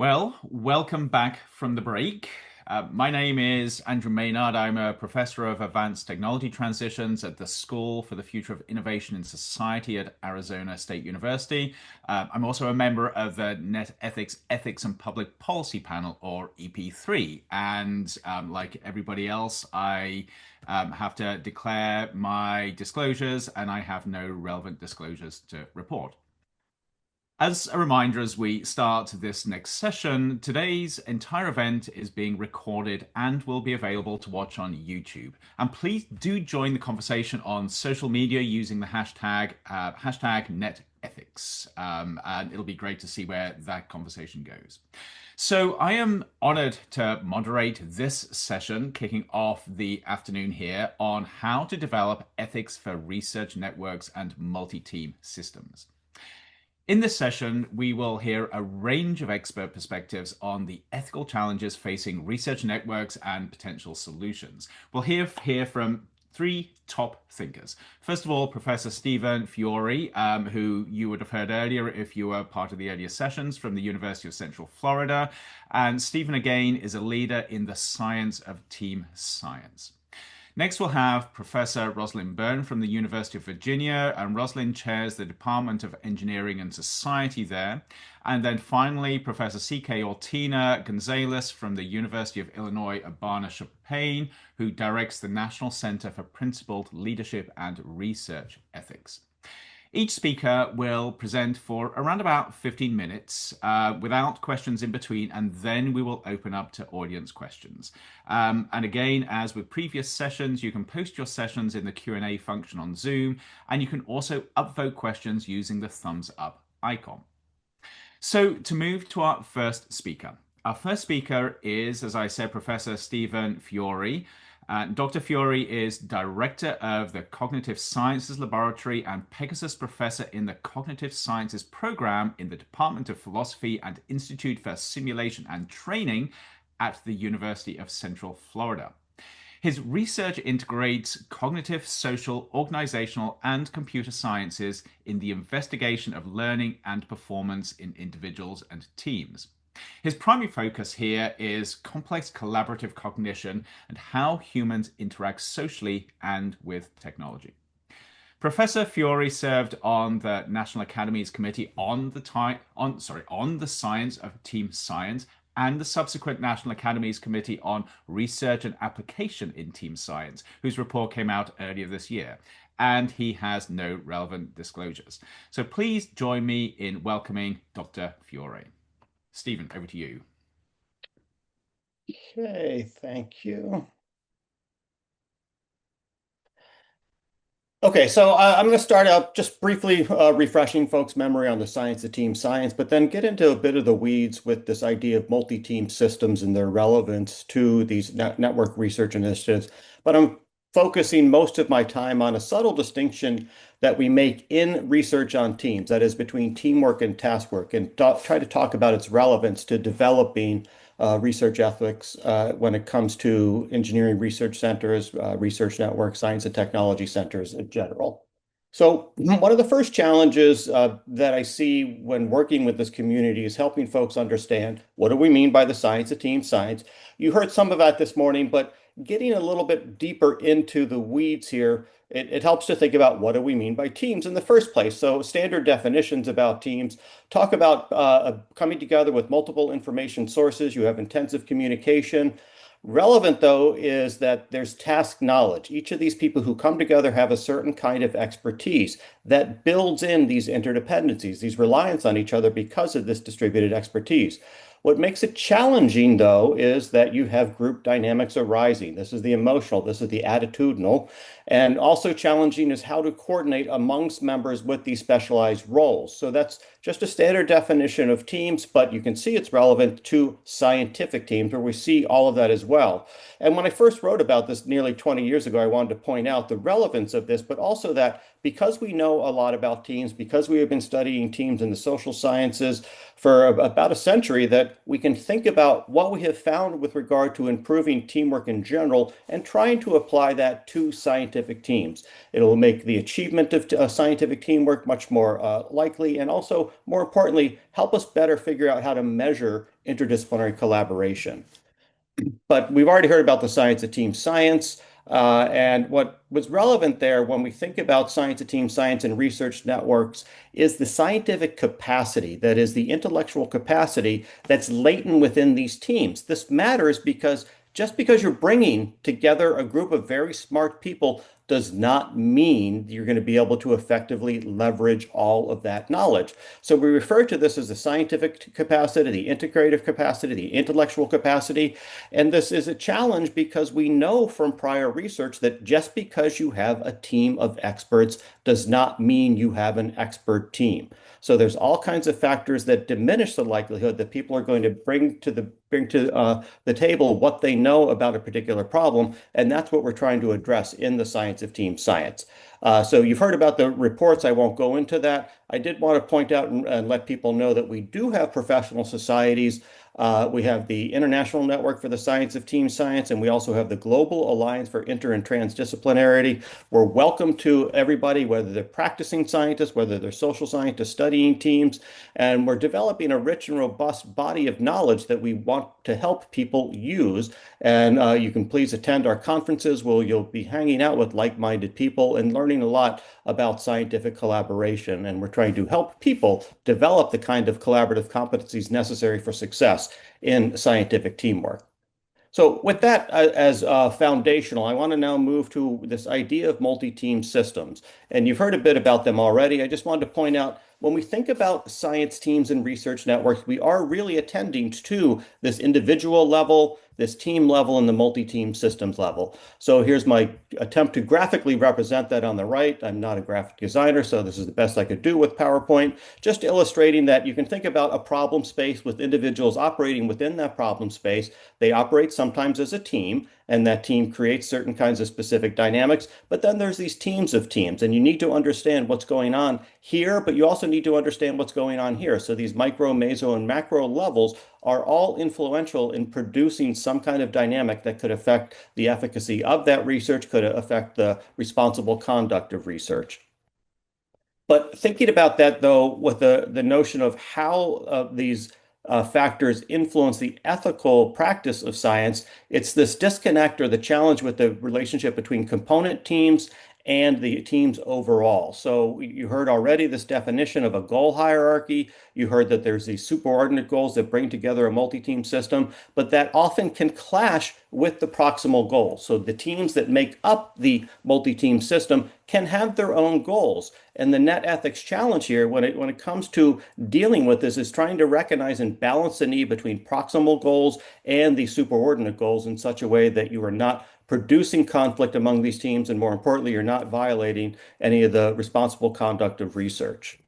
Well, welcome back from the break. My name is Andrew Maynard. I'm a professor of advanced technology transitions at the School for the Future of Innovation in Society at Arizona State University. I'm also a member of the NetEthics Ethics and Public Policy Panel, or EP3. And like everybody else, I have to declare my disclosures, and I have no relevant disclosures to report. As a reminder, as we start this next session, today's entire event is being recorded and will be available to watch on YouTube. And please do join the conversation on social media using the hashtag NetEthics. And it'll be great to see where that conversation goes. So I am honored to moderate this session, kicking off the afternoon here on how to develop ethics for research networks and multi-team systems. In this session, we will hear a range of expert perspectives on the ethical challenges facing research networks and potential solutions. We'll hear from three top thinkers. First of all, Professor Stephen Fiore, who you would have heard earlier if you were part of the earlier sessions, from the University of Central Florida. And Stephen, again, is a leader in the science of team science. Next, we'll have Professor Rosalyn W from the University of Virginia, and Rosalyn chairs the Department of Engineering and Society there. And then finally, Professor C.K. Ortina Gunsalus from the University of Illinois at Berne, who directs the National Center for Principled Leadership and Research Ethics. Each speaker will present for around about 15 minutes without questions in between, and then we will open up to audience questions. And again, as with previous sessions, you can post your sessions in the Q&A function on Zoom, and you can also upvote questions using the thumbs up icon. So to move to our first speaker. Our first speaker is, as I said, Professor Stephen Fiore. Dr. Fiore is Director of the Cognitive Sciences Laboratory and Pegasus Professor in the Cognitive Sciences Program in the Department of Philosophy and Institute for Simulation and Training at the University of Central Florida. His research integrates cognitive, social, organizational, and computer sciences in the investigation of learning and performance in individuals and teams. His primary focus here is complex collaborative cognition and how humans interact socially and with technology. Professor Fiore served on the National Academy's Committee on the Science of Team Science and the subsequent National Academy's Committee on Research and Application in Team Science, whose report came out earlier this year. And he has no relevant disclosures. So please join me in welcoming Dr. Fiore. Stephen, over to you. Okay, thank you. Okay, so I'm going to start out just briefly refreshing folks' memory on the science of team science, but then get into a bit of the weeds with this idea of multi-team systems and their relevance to these network research initiatives. But I'm focusing most of my time on a subtle distinction that we make in research on teams, that is between teamwork and task work, and try to talk about its relevance to developing research ethics when it comes to engineering research centers, research networks, science and technology centers in general. So one of the first challenges that I see when working with this community is helping folks understand what do we mean by the science of team science. You heard some of that this morning, but getting a little bit deeper into the weeds here, it helps to think about what do we mean by teams in the first place. So standard definitions about teams talk about coming together with multiple information sources. You have intensive communication. Relevant, though, is that there's task knowledge. Each of these people who come together have a certain kind of expertise that builds in these interdependencies, these reliance on each other because of this distributed expertise. What makes it challenging, though, is that you have group dynamics arising. This is the emotional, this is the attitudinal. And also challenging is how to coordinate amongst members with these specialized roles. So that's just a standard definition of teams, but you can see it's relevant to scientific teams where we see all of that as well. And when I first wrote about this nearly 20 years ago, I wanted to point out the relevance of this, but also that because we know a lot about teams, because we have been studying teams in the social sciences for about a century, that we can think about what we have found with regard to improving teamwork in general and trying to apply that to scientific teams. It'll make the achievement of scientific teamwork much more likely, and also, more importantly, help us better figure out how to measure interdisciplinary collaboration. But we've already heard about the science of team science. And what was relevant there when we think about science of team science and research networks is the scientific capacity, that is, the intellectual capacity that's latent within these teams. This matters because just because you're bringing together a group of very smart people does not mean you're going to be able to effectively leverage all of that knowledge. So we refer to this as the scientific capacity, the integrative capacity, the intellectual capacity. And this is a challenge because we know from prior research that just because you have a team of experts does not mean you have an expert team. So there's all kinds of factors that diminish the likelihood that people are going to bring to the table what they know about a particular problem, and that's what we're trying to address in the science of team science. So you've heard about the reports. I won't go into that. I did want to point out and let people know that we do have professional societies. We have the International Network for the Science of Team Science, and we also have the Global Alliance for Inter and Transdisciplinarity. We're welcome to everybody, whether they're practicing scientists, whether they're social scientists studying teams, and we're developing a rich and robust body of knowledge that we want to help people use. And you can please attend our conferences where you'll be hanging out with like-minded people and learning a lot about scientific collaboration. And we're trying to help people develop the kind of collaborative competencies necessary for success in scientific teamwork. So with that as foundational, I want to now move to this idea of multi-team systems. And you've heard a bit about them already. I just wanted to point out when we think about science teams and research networks, we are really attending to this individual level, this team level, and the multi-team systems level. So here's my attempt to graphically represent that on the right. I'm not a graphic designer, so this is the best I could do with PowerPoint, just illustrating that you can think about a problem space with individuals operating within that problem space. They operate sometimes as a team, and that team creates certain kinds of specific dynamics. But then there's these teams of teams, and you need to understand what's going on here, but you also need to understand what's going on here. So these micro, meso, and macro levels are all influential in producing some kind of dynamic that could affect the efficacy of that research, could affect the responsible conduct of research. But thinking about that, though, with the notion of how these factors influence the ethical practice of science, it's this disconnect or the challenge with the relationship between component teams and the teams overall. So you heard already this definition of a goal hierarchy. You heard that there's these superordinate goals that bring together a multi-team system, but that often can clash with the proximal goals. So the teams that make up the multi-team system can have their own goals. And the net ethics challenge here, when it comes to dealing with this, is trying to recognize and balance the need between proximal goals and the superordinate goals in such a way that you are not producing conflict among these teams, and more importantly, you're not violating any of the responsible conduct of research.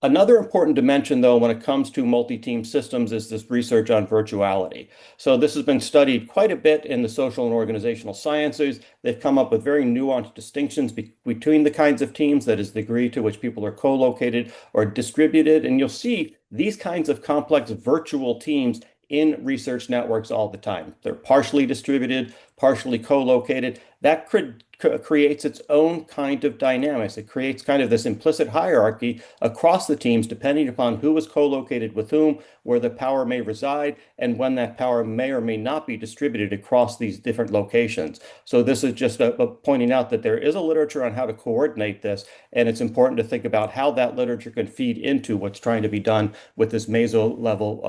Another important dimension, though, when it comes to multi-team systems is this research on virtuality. So this has been studied quite a bit in the social and organizational sciences. They've come up with very nuanced distinctions between the kinds of teams, that is, the degree to which people are co-located or distributed. And you'll see these kinds of complex virtual teams in research networks all the time. They're partially distributed, partially co-located. That creates its own kind of dynamics. It creates kind of this implicit hierarchy across the teams, depending upon who is co-located with whom, where the power may reside, and when that power may or may not be distributed across these different locations. So this is just pointing out that there is a literature on how to coordinate this, and it's important to think about how that literature can feed into what's trying to be done with this meso level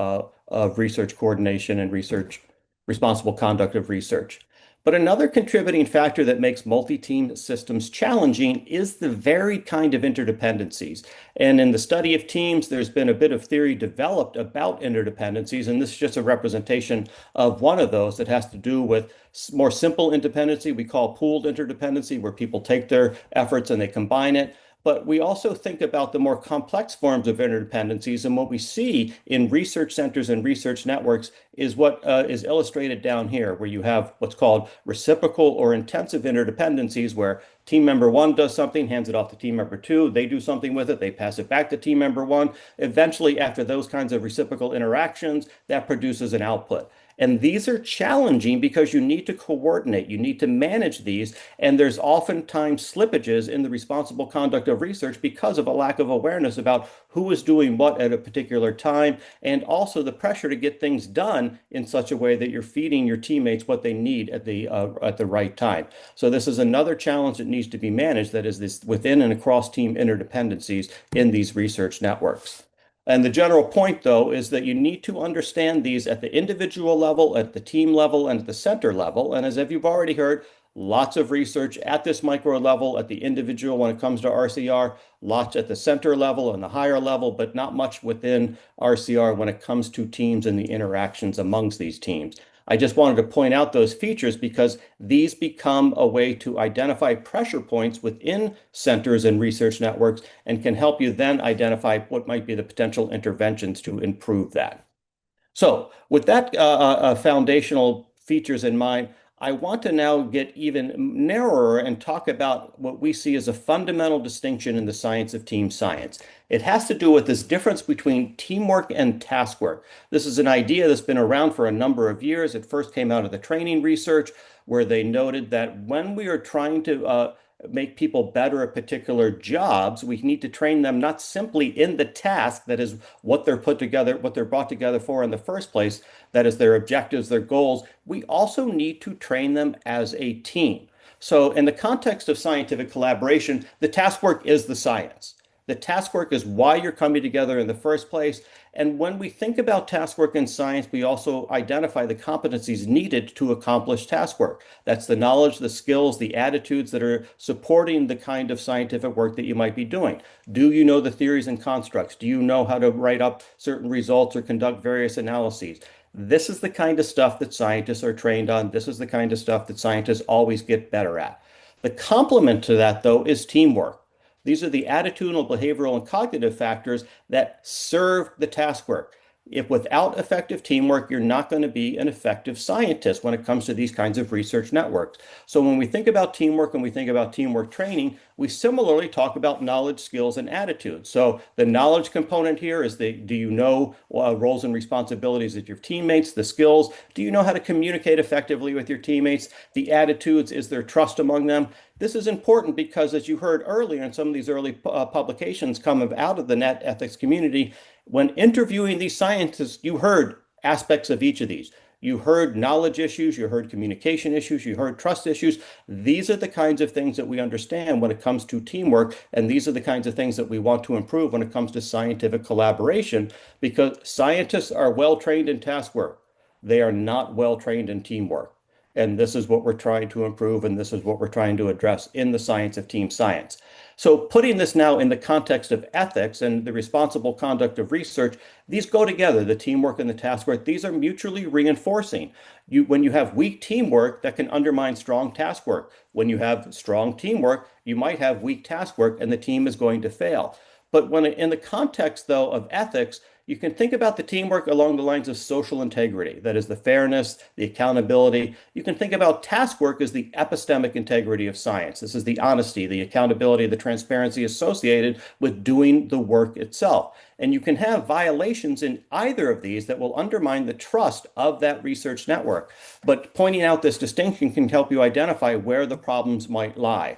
of research coordination and research responsible conduct of research. But another contributing factor that makes multi-team systems challenging is the varied kind of interdependencies. And in the study of teams, there's been a bit of theory developed about interdependencies, and this is just a representation of one of those that has to do with more simple interdependency we call pooled interdependency, where people take their efforts and they combine it. But we also think about the more complex forms of interdependencies. And what we see in research centers and research networks is what is illustrated down here, where you have what's called reciprocal or intensive interdependencies, where Team member one does something, hands it off to team member two. They do something with it. They pass it back to team member one. Eventually, after those kinds of reciprocal interactions, that produces an output. And these are challenging because you need to coordinate, you need to manage these, and there's oftentimes slippages in the responsible conduct of research because of a lack of awareness about who is doing what at a particular time, and also the pressure to get things done in such a way that you're feeding your teammates what they need at the right time. So this is another challenge that needs to be managed, that is this within and across team interdependencies in these research networks. And the general point, though, is that you need to understand these at the individual level, at the team level, and at the center level. And as if you've already heard, lots of research at this micro level, at the individual when it comes to RCR, lots at the center level and the higher level, but not much within RCR when it comes to teams and the interactions amongst these teams. I just wanted to point out those features because these become a way to identify pressure points within centers and research networks and can help you then identify what might be the potential interventions to improve that. So with that foundational features in mind, I want to now get even narrower and talk about what we see as a fundamental distinction in the science of team science. It has to do with this difference between teamwork and task work. This is an idea that's been around for a number of years. It first came out of the training research, where they noted that when we are trying to make people better at particular jobs, we need to train them not simply in the task, that is what they're put together, what they're brought together for in the first place, that is their objectives, their goals. We also need to train them as a team. So in the context of scientific collaboration, the task work is the science. The task work is why you're coming together in the first place. And when we think about task work in science, we also identify the competencies needed to accomplish task work. That's the knowledge, the skills, the attitudes that are supporting the kind of scientific work that you might be doing. Do you know the theories and constructs? Do you know how to write up certain results or conduct various analyses? This is the kind of stuff that scientists are trained on. This is the kind of stuff that scientists always get better at. The complement to that, though, is teamwork. These are the attitudinal, behavioral, and cognitive factors that serve the task work. If without effective teamwork, you're not going to be an effective scientist when it comes to these kinds of research networks. So when we think about teamwork and we think about teamwork training, we similarly talk about knowledge, skills, and attitudes. So the knowledge component here is do you know roles and responsibilities of your teammates? The skills, do you know how to communicate effectively with your teammates? The attitudes, is there trust among them? This is important because, as you heard earlier in some of these early publications coming out of the NetEthics community, when interviewing these scientists, you heard aspects of each of these. You heard knowledge issues, you heard communication issues, you heard trust issues. These are the kinds of things that we understand when it comes to teamwork, and these are the kinds of things that we want to improve when it comes to scientific collaboration, because scientists are well trained in task work. They are not well trained in teamwork. And this is what we're trying to improve, and this is what we're trying to address in the science of team science. So putting this now in the context of ethics and the responsible conduct of research, these go together, the teamwork and the task work. These are mutually reinforcing. When you have weak teamwork, that can undermine strong task work. When you have strong teamwork, you might have weak task work, and the team is going to fail. But when in the context, though, of ethics, you can think about the teamwork along the lines of social integrity. That is the fairness, the accountability. You can think about task work as the epistemic integrity of science. This is the honesty, the accountability, the transparency associated with doing the work itself. And you can have violations in either of these that will undermine the trust of that research network. But pointing out this distinction can help you identify where the problems might lie.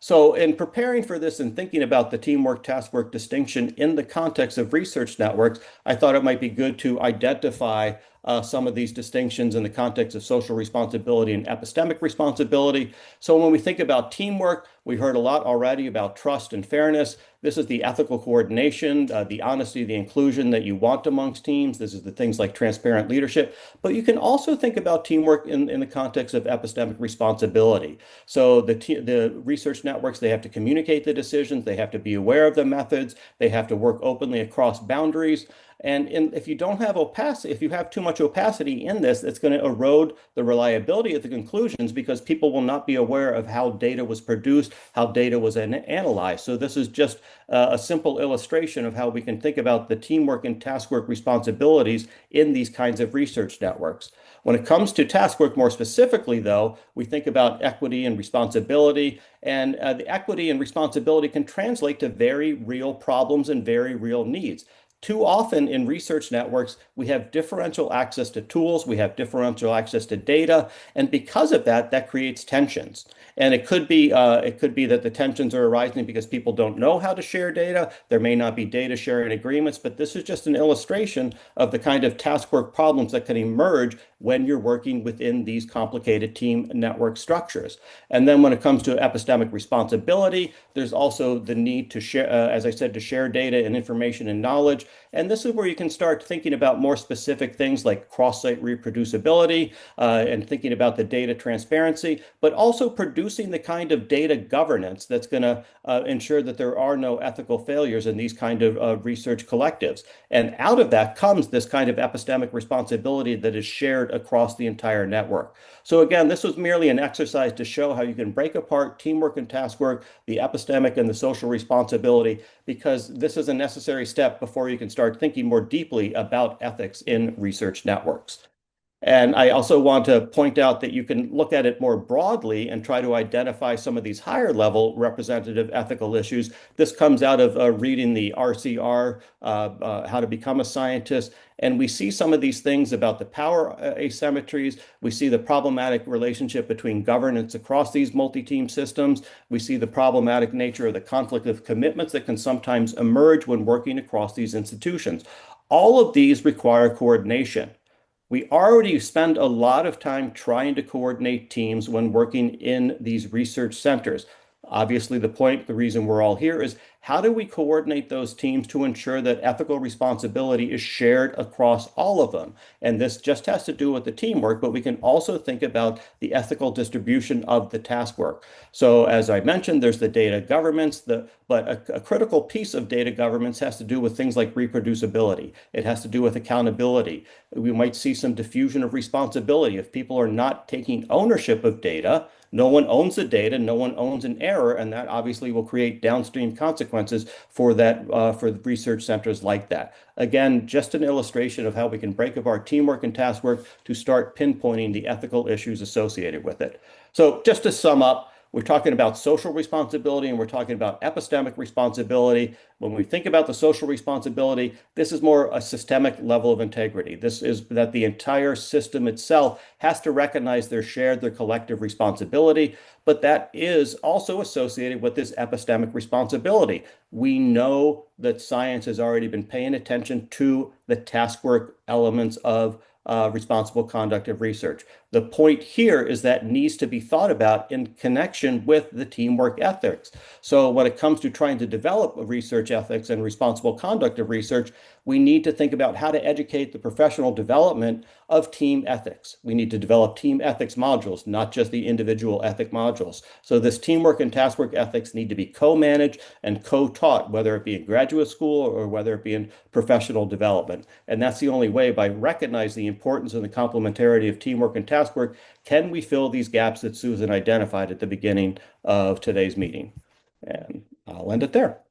So in preparing for this and thinking about the teamwork task work distinction in the context of research networks, I thought it might be good to identify some of these distinctions in the context of social responsibility and epistemic responsibility. So when we think about teamwork, we heard a lot already about trust and fairness. This is the ethical coordination, the honesty, the inclusion that you want amongst teams. This is the things like transparent leadership. But you can also think about teamwork in the context of epistemic responsibility. So the research networks, they have to communicate the decisions. They have to be aware of the methods. They have to work openly across boundaries. If you don't have opacity, if you have too much opacity in this, it's going to erode the reliability of the conclusions because people will not be aware of how data was produced, how data was analyzed. So this is just a simple illustration of how we can think about the teamwork and task work responsibilities in these kinds of research networks. When it comes to task work more specifically, though, we think about equity and responsibility, and the equity and responsibility can translate to very real problems and very real needs. Too often in research networks, we have differential access to tools, we have differential access to data, and because of that, that creates tensions. And it could be that the tensions are arising because people don't know how to share data. There may not be data sharing agreements, but this is just an illustration of the kind of task work problems that can emerge when you're working within these complicated team network structures. And then when it comes to epistemic responsibility, there's also the need to share, as I said, to share data and information and knowledge. And this is where you can start thinking about more specific things like cross-site reproducibility and thinking about the data transparency, but also producing the kind of data governance that's going to ensure that there are no ethical failures in these kind of research collectives. And out of that comes this kind of epistemic responsibility that is shared across the entire network. So again, this was merely an exercise to show how you can break apart teamwork and task work, the epistemic and the social responsibility, because this is a necessary step before you can start thinking more deeply about ethics in research networks. And I also want to point out that you can look at it more broadly and try to identify some of these higher level representative ethical issues. This comes out of reading the RCR, How to Become a Scientist. And we see some of these things about the power asymmetries. We see the problematic relationship between governance across these multi-team systems. We see the problematic nature of the conflict of commitments that can sometimes emerge when working across these institutions. All of these require coordination. We already spend a lot of time trying to coordinate teams when working in these research centers. Obviously, the reason we're all here is how do we coordinate those teams to ensure that ethical responsibility is shared across all of them? And this just has to do with the teamwork, but we can also think about the ethical distribution of the task work. So as I mentioned, there's the data governance, but a critical piece of data governance has to do with things like reproducibility. It has to do with accountability. We might see some diffusion of responsibility. If people are not taking ownership of data, no one owns the data, no one owns an error, and that obviously will create downstream consequences for for research centers like that. Again, just an illustration of how we can break apart teamwork and task work to start pinpointing the ethical issues associated with it. So just to sum up, we're talking about social responsibility and we're talking about epistemic responsibility. When we think about the social responsibility, this is more a systemic level of integrity. This is that the entire system itself has to recognize their collective responsibility, but that is also associated with this epistemic responsibility. We know that science has already been paying attention to the task work elements of responsible conduct of research. The point here is that needs to be thought about in connection with the teamwork ethics. So when it comes to trying to develop research ethics and responsible conduct of research, we need to think about how to educate the professional development of team ethics. We need to develop team ethics modules, not just the individual ethic modules. So this teamwork and task work ethics need to be co-managed and co-taught, whether it be in graduate school or whether it be in professional development. And that's the only way, by recognizing the importance and the complementarity of teamwork and task work, can we fill these gaps that Susan identified at the beginning of today's meeting. And I'll end it there.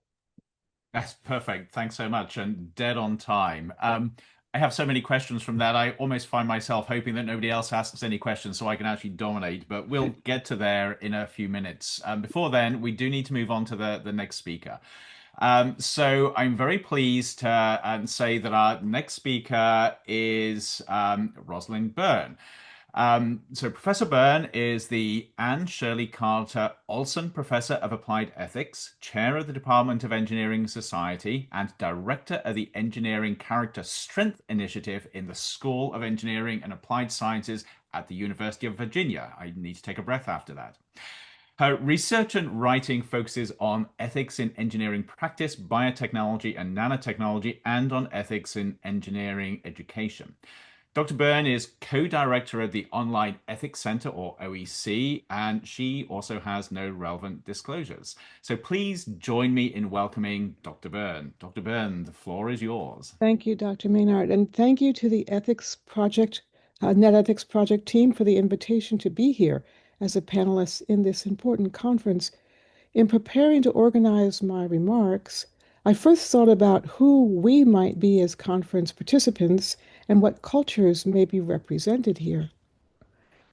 That's perfect. Thanks so much. And dead on time. I have so many questions from that. I almost find myself hoping that nobody else asks any questions so I can actually dominate, but we'll get to there in a few minutes. Before then, we do need to move on to the next speaker. So I'm very pleased to say that our next speaker is Rosalyn Byrne. So Professor Berne is the Anne Shirley Carter Olson Professor of Applied Ethics, Chair of the Department of Engineering Society, and Director of the Engineering Character Strength Initiative in the School of Engineering and Applied Sciences at the University of Virginia. I need to take a breath after that. Her research and writing focuses on ethics in engineering practice, biotechnology and nanotechnology, and on ethics in engineering education. Dr. Berne is co-director of the Online Ethics Center, or OEC, and she also has no relevant disclosures. So please join me in welcoming Dr. Berne. Dr. Berne, the floor is yours. Thank you, Dr. Maynard, and thank you to the Ethics Project, NetEthics Project team for the invitation to be here as a panelist in this important conference. In preparing to organize my remarks, I first thought about who we might be as conference participants and what cultures may be represented here.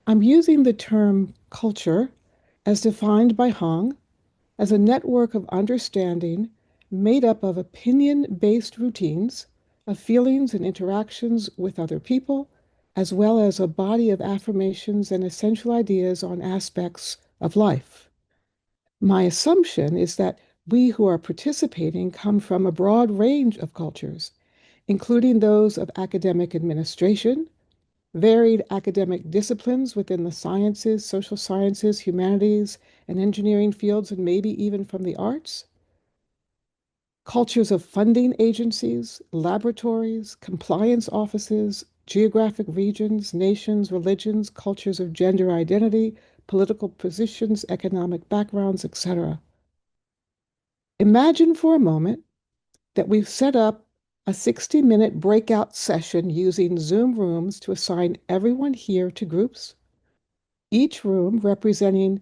I'm using the term culture as defined by Hong as a network of understanding made up of opinion-based routines, of feelings and interactions with other people, as well as a body of affirmations and essential ideas on aspects of life. My assumption is that we who are participating come from a broad range of cultures, including those of academic administration, varied academic disciplines within the sciences, social sciences, humanities, and engineering fields, and maybe even from the arts, cultures of funding agencies, laboratories, compliance offices, geographic regions, nations, religions, cultures of gender identity, political positions, economic backgrounds, etc. Imagine for a moment that we've set up a 60-minute breakout session using Zoom rooms to assign everyone here to groups, each room representing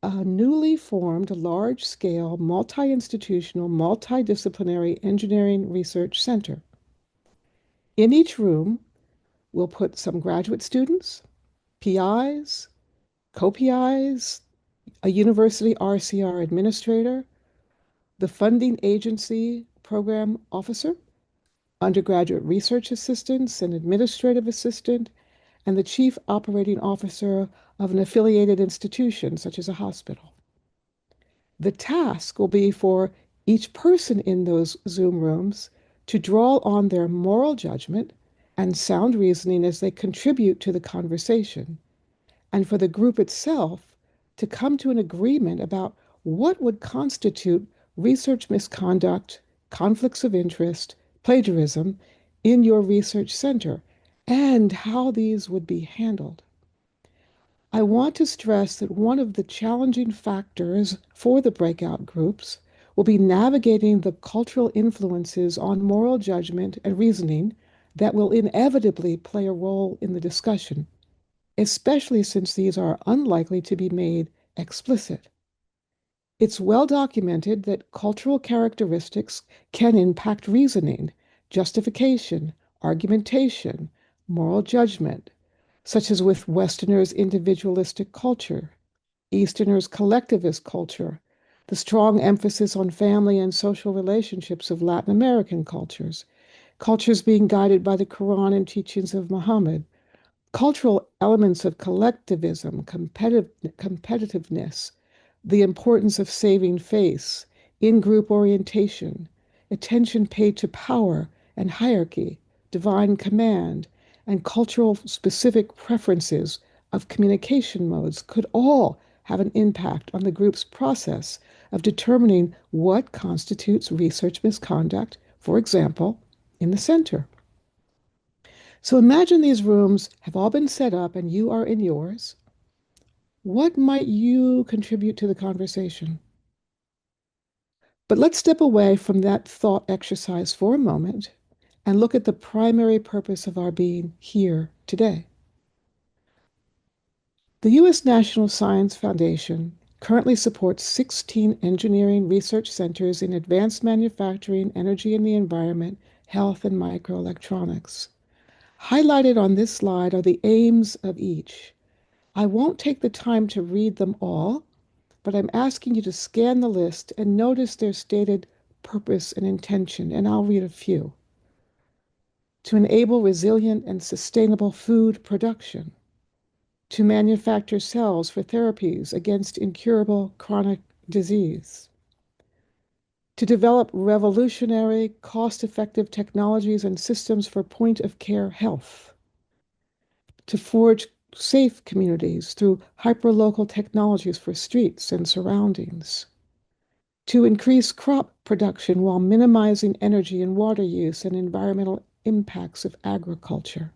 a newly formed large-scale, multi-institutional, multidisciplinary engineering research center. In each room, we'll put some graduate students, PIs, co-PIs, a university RCR administrator, the funding agency program officer, undergraduate research assistants, an administrative assistant, and the chief operating officer of an affiliated institution, such as a hospital. The task will be for each person in those Zoom rooms to draw on their moral judgment and sound reasoning as they contribute to the conversation, and for the group itself to come to an agreement about what would constitute research misconduct, conflicts of interest, plagiarism in your research center, and how these would be handled. I want to stress that one of the challenging factors for the breakout groups will be navigating the cultural influences on moral judgment and reasoning that will inevitably play a role in the discussion, especially since these are unlikely to be made explicit. It's well documented that cultural characteristics can impact reasoning, justification, argumentation, moral judgment, such as with Westerners' individualistic culture, Easterners' collectivist culture, the strong emphasis on family and social relationships of Latin American cultures, cultures being guided by the Quran and teachings of Muhammad, cultural elements of collectivism, competitiveness, the importance of saving face, in-group orientation, attention paid to power and hierarchy, divine command, and cultural specific preferences of communication modes could all have an impact on the group's process of determining what constitutes research misconduct, for example, in the center. So imagine these rooms have all been set up and you are in yours. What might you contribute to the conversation? But let's step away from that thought exercise for a moment and look at the primary purpose of our being here today. The U.S. National Science Foundation currently supports 16 engineering research centers in advanced manufacturing, energy and the environment, health, and microelectronics. Highlighted on this slide are the aims of each. I won't take the time to read them all, but I'm asking you to scan the list and notice their stated purpose and intention, and I'll read a few. To enable resilient and sustainable food production, to manufacture cells for therapies against incurable chronic disease, to develop revolutionary, cost-effective technologies and systems for point-of-care health, to forge safe communities through hyperlocal technologies for streets and surroundings, to increase crop production while minimizing energy and water use and environmental impacts of agriculture,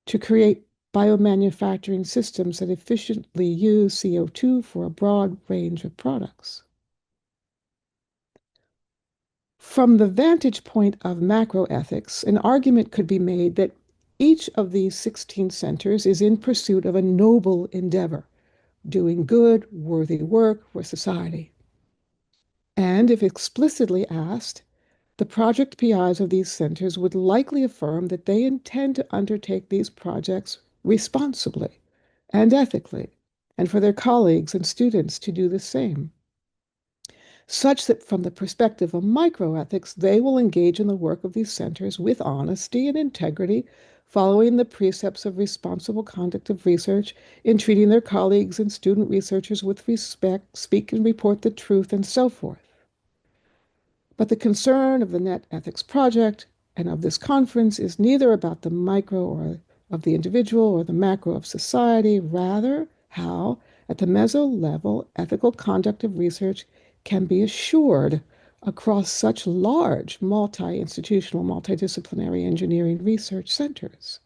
to create biomanufacturing systems that efficiently use CO2 for a broad range of products. From the vantage point of macroethics, an argument could be made that each of these 16 centers is in pursuit of a noble endeavor, doing good, worthy work for society. And if explicitly asked, the project PIs of these centers would likely affirm that they intend to undertake these projects responsibly and ethically, and for their colleagues and students to do the same, such that from the perspective of microethics, they will engage in the work of these centers with honesty and integrity, following the precepts of responsible conduct of research, in treating their colleagues and student researchers with respect, speak and report the truth, and so forth. But the concern of the NetEthics project and of this conference is neither about the micro or of the individual or the macro of society, rather how, at the meso level, ethical conduct of research can be assured across such large multi-institutional, multidisciplinary engineering research centers.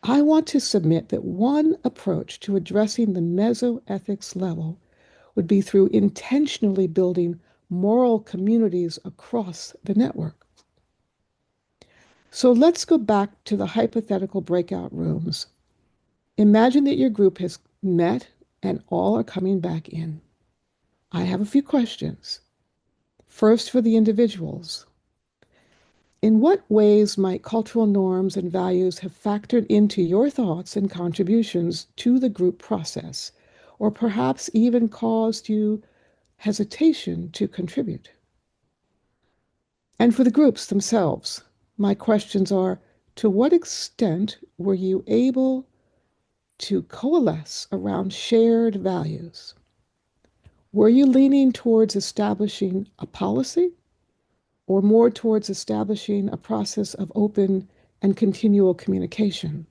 I want to submit that one approach to addressing the mesoethics level would be through intentionally building moral communities across the network. So let's go back to the hypothetical breakout rooms. Imagine that your group has met and all are coming back in. I have a few questions. First, for the individuals. In what ways might cultural norms and values have factored into your thoughts and contributions to the group process, or perhaps even caused you hesitation to contribute? And for the groups themselves, my questions are, to what extent were you able to coalesce around shared values? Were you leaning towards establishing a policy or more towards establishing a process of open and continual communication?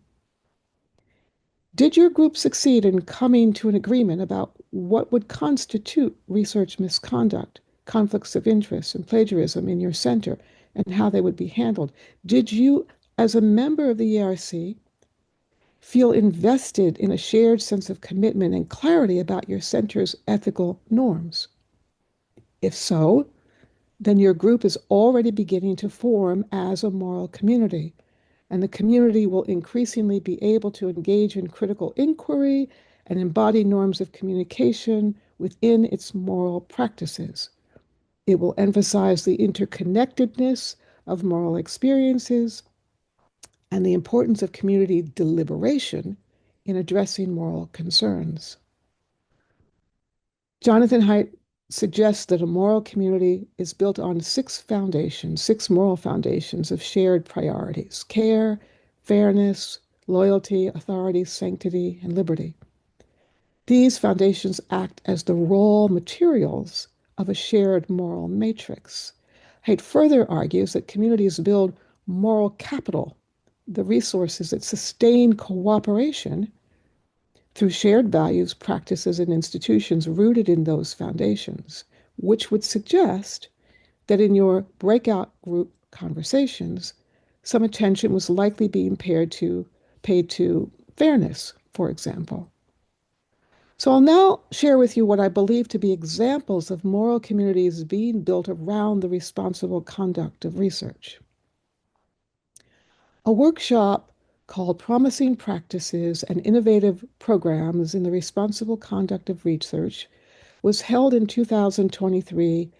Did your group succeed in coming to an agreement about what would constitute research misconduct, conflicts of interest, and plagiarism in your center, and how they would be handled? Did you, as a member of the ERC, feel invested in a shared sense of commitment and clarity about your center's ethical norms? If so, then your group is already beginning to form as a moral community, and the community will increasingly be able to engage in critical inquiry and embody norms of communication within its moral practices. It will emphasize the interconnectedness of moral experiences and the importance of community deliberation in addressing moral concerns. Jonathan Haidt suggests that a moral community is built on six moral foundations of shared priorities: care, fairness, loyalty, authority, sanctity, and liberty. These foundations act as the raw materials of a shared moral matrix. Haidt further argues that communities build moral capital, the resources that sustain cooperation, through shared values, practices, and institutions rooted in those foundations, which would suggest that in your breakout group conversations, some attention was likely being paid to fairness, for example. So I'll now share with you what I believe to be examples of moral communities being built around the responsible conduct of research. A workshop called Promising Practices and Innovative Programs in the Responsible Conduct of Research was held in 2023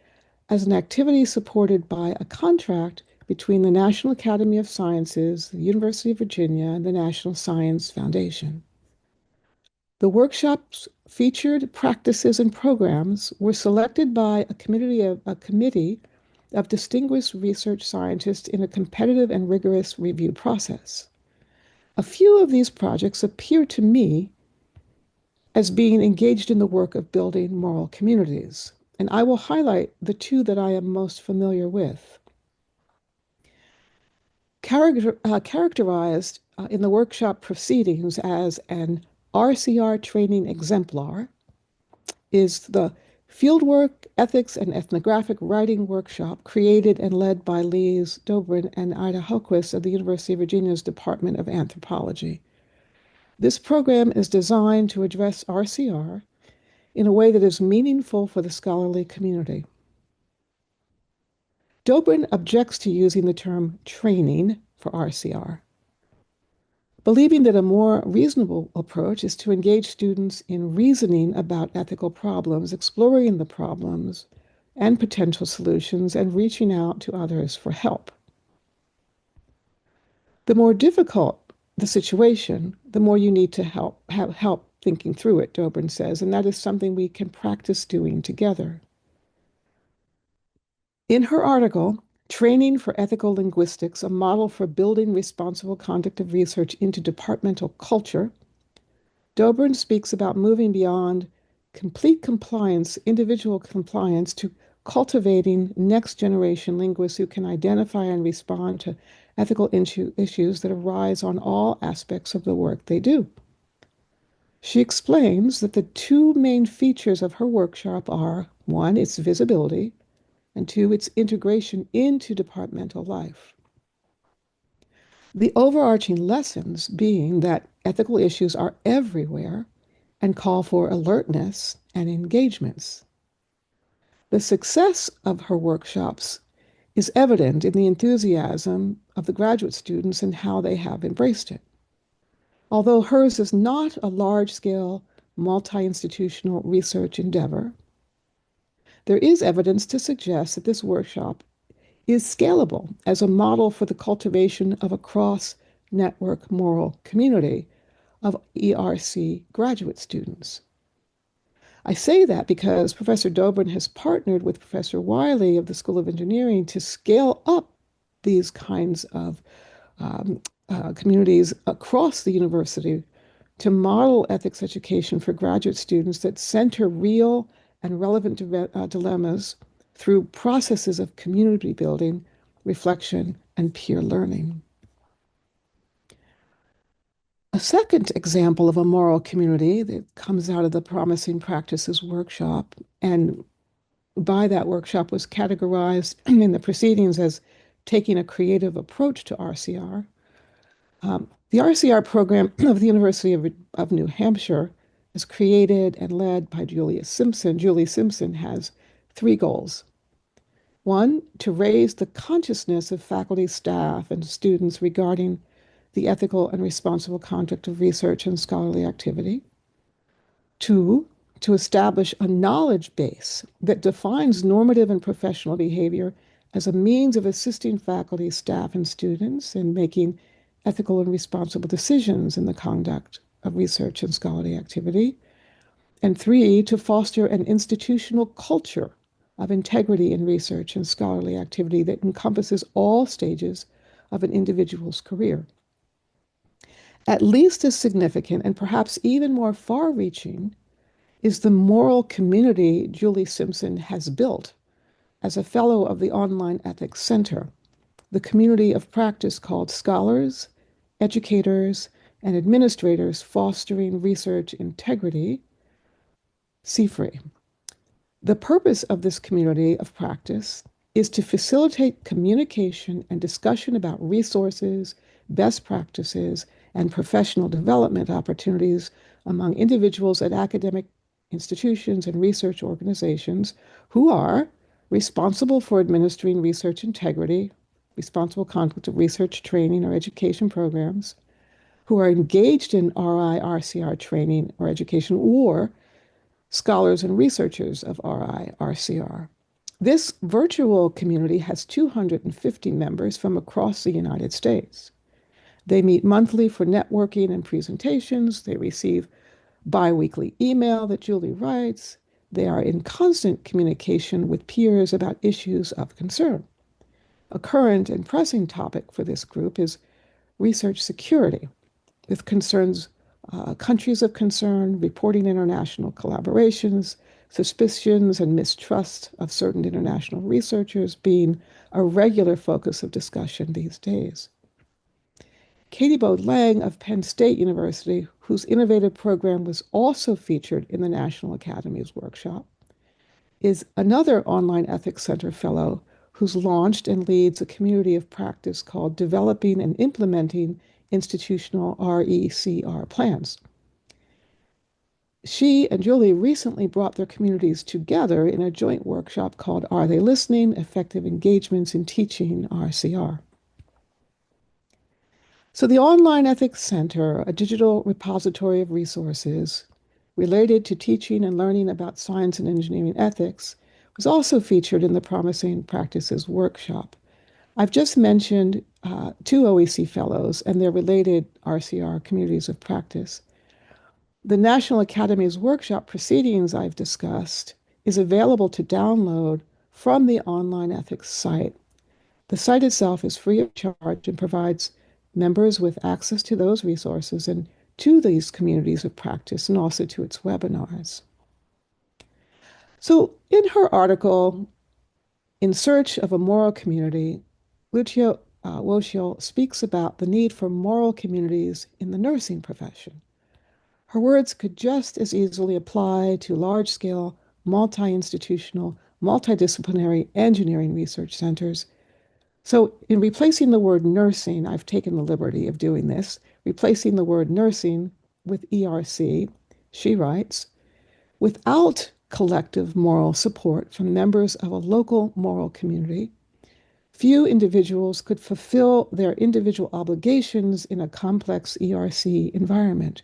as an activity supported by a contract between the National Academy of Sciences, the University of Virginia, and the National Science Foundation. The workshop's featured practices and programs were selected by a committee of distinguished research scientists in a competitive and rigorous review process. A few of these projects appear to me as being engaged in the work of building moral communities, and I will highlight the two that I am most familiar with. Characterized in the workshop proceedings as an RCR training exemplar is the Fieldwork, Ethics, and Ethnographic Writing Workshop created and led by Lise Dobrin and Ida Hultquist of the University of Virginia's Department of Anthropology. This program is designed to address RCR in a way that is meaningful for the scholarly community. Dobrin objects to using the term training for RCR, believing that a more reasonable approach is to engage students in reasoning about ethical problems, exploring the problems and potential solutions, and reaching out to others for help. The more difficult the situation, the more you need to have help thinking through it, Dobrin says, and that is something we can practice doing together. In her article, Training for Ethical Linguistics, a model for building responsible conduct of research into departmental culture, Dobrin speaks about moving beyond complete compliance, individual compliance, to cultivating next-generation linguists who can identify and respond to ethical issues that arise on all aspects of the work they do. She explains that the two main features of her workshop are, one, its visibility, and two, its integration into departmental life. The overarching lessons being that ethical issues are everywhere and call for alertness and engagements. The success of her workshops is evident in the enthusiasm of the graduate students and how they have embraced it. Although hers is not a large-scale, multi-institutional research endeavor, there is evidence to suggest that this workshop is scalable as a model for the cultivation of a cross-network moral community of ERC graduate students. I say that because Professor Dobrin has partnered with Professor Wiley of the School of Engineering to scale up these kinds of communities across the university to model ethics education for graduate students that center real and relevant dilemmas through processes of community building, reflection, and peer learning. A second example of a moral community that comes out of the Promising Practices workshop, and by that workshop was categorized in the proceedings as taking a creative approach to RCR. The RCR program of the University of New Hampshire is created and led by Julie Simpson. Julie Simpson has three goals. One, to raise the consciousness of faculty, staff, and students regarding the ethical and responsible conduct of research and scholarly activity. Two, to establish a knowledge base that defines normative and professional behavior as a means of assisting faculty, staff, and students in making ethical and responsible decisions in the conduct of research and scholarly activity. And three, to foster an institutional culture of integrity in research and scholarly activity that encompasses all stages of an individual's career. At least as significant and perhaps even more far-reaching is the moral community Julie Simpson has built as a fellow of the Online Ethics Center, the community of practice called Scholars, Educators, and Administrators Fostering Research Integrity, CFRE. The purpose of this community of practice is to facilitate communication and discussion about resources, best practices, and professional development opportunities among individuals at academic institutions and research organizations who are responsible for administering research integrity, responsible conduct of research training or education programs, who are engaged in RI, RCR training or education, or scholars and researchers of RI, RCR. This virtual community has 250 members from across the United States. They meet monthly for networking and presentations. They receive bi-weekly email that Julie writes. They are in constant communication with peers about issues of concern. A current and pressing topic for this group is research security, with concerns, countries of concern, reporting international collaborations, suspicions and mistrust of certain international researchers being a regular focus of discussion these days. Katie Bode Lang of Penn State University, whose innovative program was also featured in the National Academy's workshop, is another online ethics center fellow who's launched and leads a community of practice called Developing and Implementing Institutional RECR Plans. She and Julie recently brought their communities together in a joint workshop called Are They Listening? Effective Engagements in Teaching RCR. So the Online Ethics Center, a digital repository of resources related to teaching and learning about science and engineering ethics, was also featured in the Promising Practices workshop. I've just mentioned two OEC fellows and their related RCR communities of practice. The National Academy's workshop proceedings I've discussed is available to download from the online ethics site. The site itself is free of charge and provides members with access to those resources and to these communities of practice and also to its webinars. So in her article, In Search of a Moral Community, Lucia Woshiel speaks about the need for moral communities in the nursing profession. Her words could just as easily apply to large-scale, multi-institutional, multidisciplinary engineering research centers. So in replacing the word nursing, I've taken the liberty of doing this, replacing the word nursing with ERC, she writes, without collective moral support from members of a local moral community, few individuals could fulfill their individual obligations in a complex ERC environment.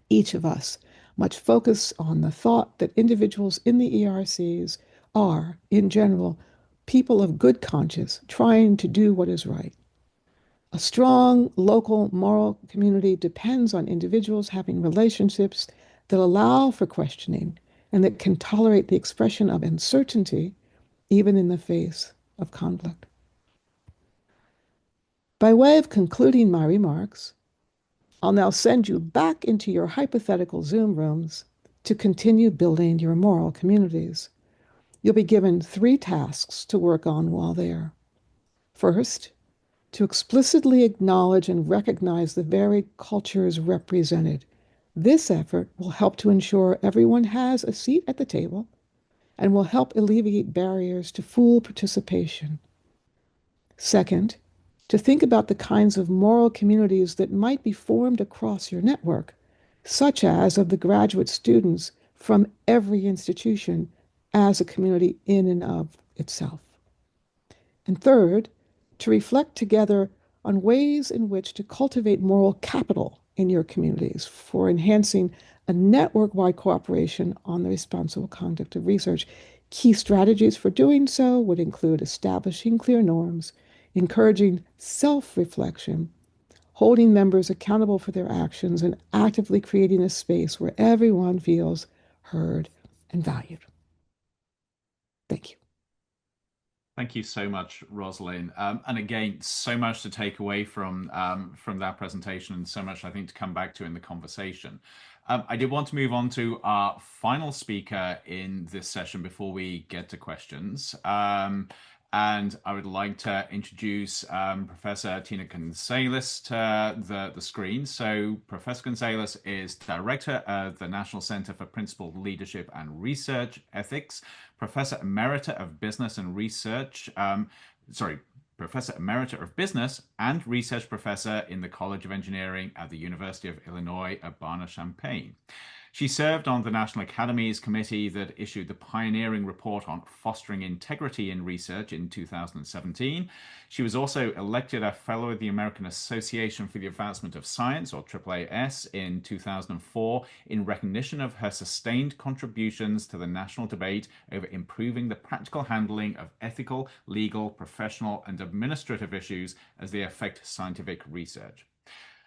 Each of us must focus on the thought that individuals in the ERCs are, in general, people of good conscience trying to do what is right. A strong local moral community depends on individuals having relationships that allow for questioning and that can tolerate the expression of uncertainty even in the face of conflict. By way of concluding my remarks, I'll now send you back into your hypothetical Zoom rooms to continue building your moral communities. You'll be given 3 tasks to work on while there. First, to explicitly acknowledge and recognize the varied cultures represented. This effort will help to ensure everyone has a seat at the table and will help alleviate barriers to full participation. Second, to think about the kinds of moral communities that might be formed across your network, such as of the graduate students from every institution as a community in and of itself. And third, to reflect together on ways in which to cultivate moral capital in your communities for enhancing a network-wide cooperation on the responsible conduct of research. Key strategies for doing so would include establishing clear norms, encouraging self-reflection, holding members accountable for their actions, and actively creating a space where everyone feels heard and valued. Thank you. Thank you so much, Rosalyn. And again, so much to take away from that presentation, and so much I think to come back to in the conversation. I did want to move on to our final speaker in this session before we get to questions. And I would like to introduce Professor Tina Gunsalus to the screen. So Professor Gunsalus is Director of the National Center for Principled Leadership and Research Ethics, Professor Emerita of Business and Research, Professor Emerita of Business and Research Professor in the College of Engineering at the University of Illinois at Berne-Champaign. She served on the National Academy's committee that issued the pioneering report on fostering integrity in research in 2017. She was also elected a Fellow of the American Association for the Advancement of Science, or AAAS, in 2004 in recognition of her sustained contributions to the national debate over improving the practical handling of ethical, legal, professional, and administrative issues as they affect scientific research.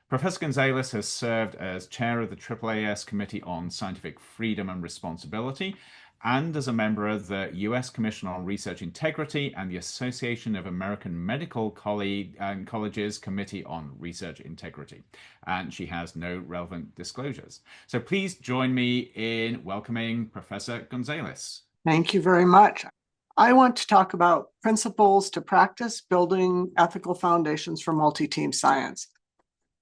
Professor Gunsalus has served as chair of the AAAS Committee on Scientific Freedom and Responsibility and as a member of the U.S. Commission on Research Integrity and the Association of American Medical Colleges Committee on Research Integrity. And she has no relevant disclosures. So please join me in welcoming Professor Gunsalus. Thank you very much. I want to talk about principles to practice building ethical foundations for multi-team science.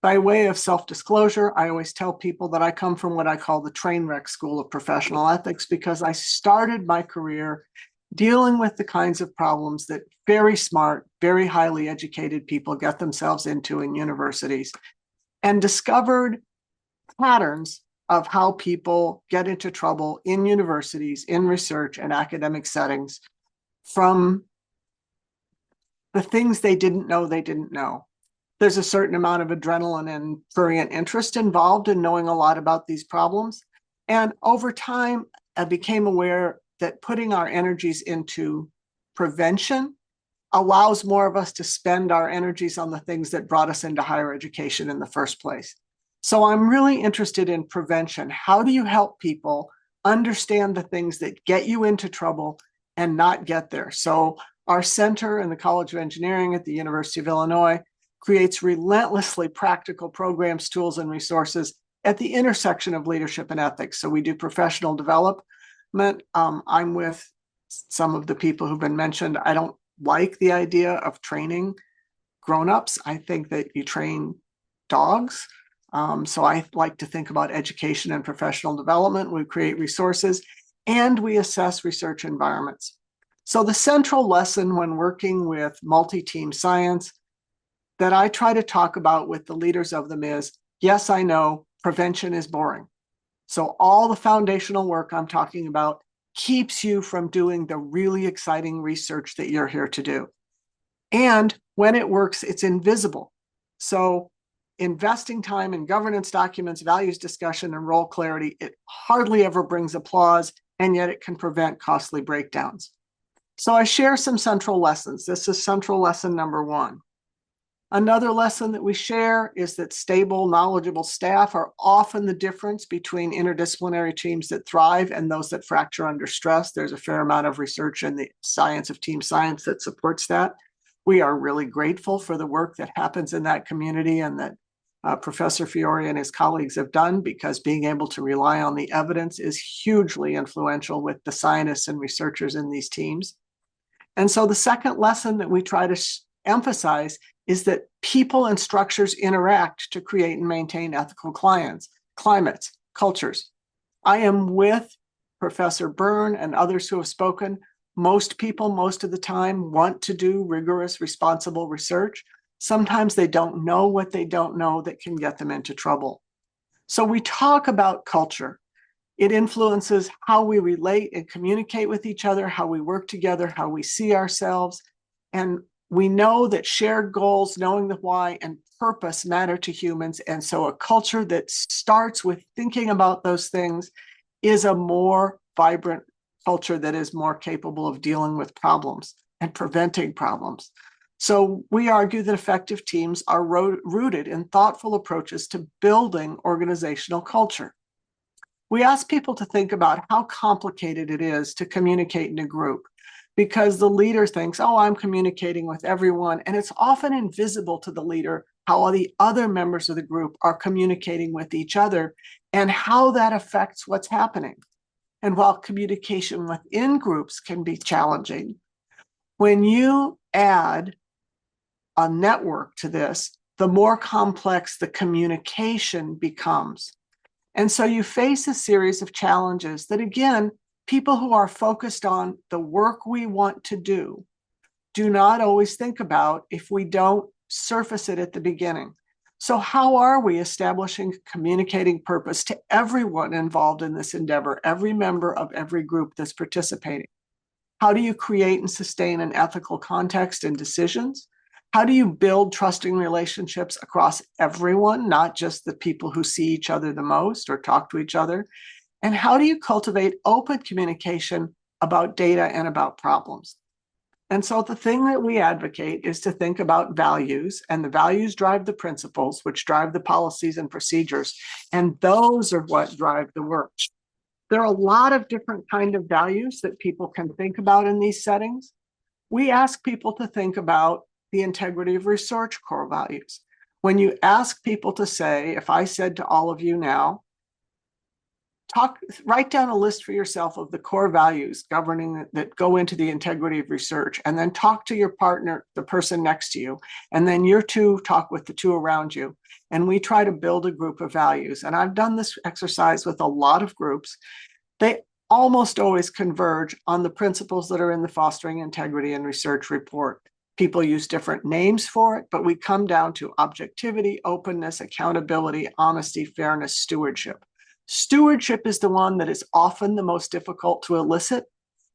By way of self-disclosure, I always tell people that I come from what I call the train wreck school of professional ethics, because I started my career dealing with the kinds of problems that very smart, very highly educated people get themselves into in universities, and discovered patterns of how people get into trouble in universities, in research and academic settings from the things they didn't know. There's a certain amount of adrenaline and prurient interest involved in knowing a lot about these problems. And over time, I became aware that putting our energies into prevention allows more of us to spend our energies on the things that brought us into higher education in the first place. So I'm really interested in prevention. How do you help people understand the things that get you into trouble and not get there? So our center in the College of Engineering at the University of Illinois creates relentlessly practical programs, tools, and resources at the intersection of leadership and ethics. So we do professional development. I'm with some of the people who've been mentioned. I don't like the idea of training grown-ups. I think that you train dogs. So I like to think about education and professional development. We create resources and we assess research environments. So the central lesson when working with multi-team science that I try to talk about with the leaders of them is, yes, I know prevention is boring. So all the foundational work I'm talking about keeps you from doing the really exciting research that you're here to do. And when it works, it's invisible. So investing time in governance documents, values discussion, and role clarity, it hardly ever brings applause, and yet it can prevent costly breakdowns. So I share some central lessons. This is central lesson number 1. Another lesson that we share is that stable, knowledgeable staff are often the difference between interdisciplinary teams that thrive and those that fracture under stress. There's a fair amount of research in the science of team science that supports that. We are really grateful for the work that happens in that community and that Professor Fiore and his colleagues have done, because being able to rely on the evidence is hugely influential with the scientists and researchers in these teams. And so the second lesson that we try to emphasize is that people and structures interact to create and maintain ethical climates, cultures. I am with Professor Berne and others who have spoken. Most people, most of the time, want to do rigorous, responsible research. Sometimes they don't know what they don't know that can get them into trouble. So we talk about culture. It influences how we relate and communicate with each other, how we work together, how we see ourselves. And we know that shared goals, knowing the why, and purpose matter to humans. And so a culture that starts with thinking about those things is a more vibrant culture that is more capable of dealing with problems and preventing problems. So we argue that effective teams are rooted in thoughtful approaches to building organizational culture. We ask people to think about how complicated it is to communicate in a group, because the leader thinks, oh, I'm communicating with everyone. And it's often invisible to the leader how all the other members of the group are communicating with each other and how that affects what's happening. And while communication within groups can be challenging, when you add a network to this, the more complex the communication becomes. And so you face a series of challenges that, again, people who are focused on the work we want to do not always think about if we don't surface it at the beginning. So how are we establishing communicating purpose to everyone involved in this endeavor, every member of every group that's participating? How do you create and sustain an ethical context in decisions? How do you build trusting relationships across everyone, not just the people who see each other the most or talk to each other? And how do you cultivate open communication about data and about problems? And so the thing that we advocate is to think about values, and the values drive the principles, which drive the policies and procedures. And those are what drive the work. There are a lot of different kinds of values that people can think about in these settings. We ask people to think about the integrity of research core values. When you ask people to say, if I said to all of you now, Write down a list for yourself of the core values governing that go into the integrity of research, and then talk to your partner, the person next to you, and then you two talk with the two around you. And we try to build a group of values. And I've done this exercise with a lot of groups. They almost always converge on the principles that are in the Fostering Integrity in Research report. People use different names for it, but we come down to objectivity, openness, accountability, honesty, fairness, stewardship. Stewardship is the one that is often the most difficult to elicit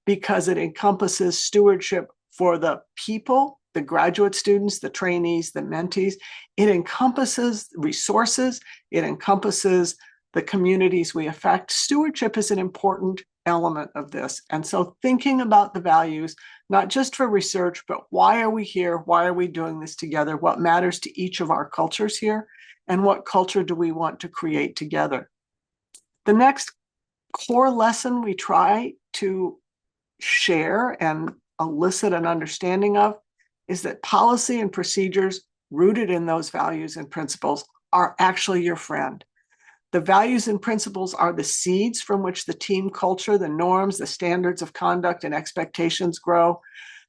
because it encompasses stewardship for the people, the graduate students, the trainees, the mentees. It encompasses resources. It encompasses the communities we affect. Stewardship is an important element of this. And so thinking about the values, not just for research, but why are we here? Why are we doing this together? What matters to each of our cultures here? And what culture do we want to create together? The next core lesson we try to share and elicit an understanding of is that policy and procedures rooted in those values and principles are actually your friend. The values and principles are the seeds from which the team culture, the norms, the standards of conduct and expectations grow.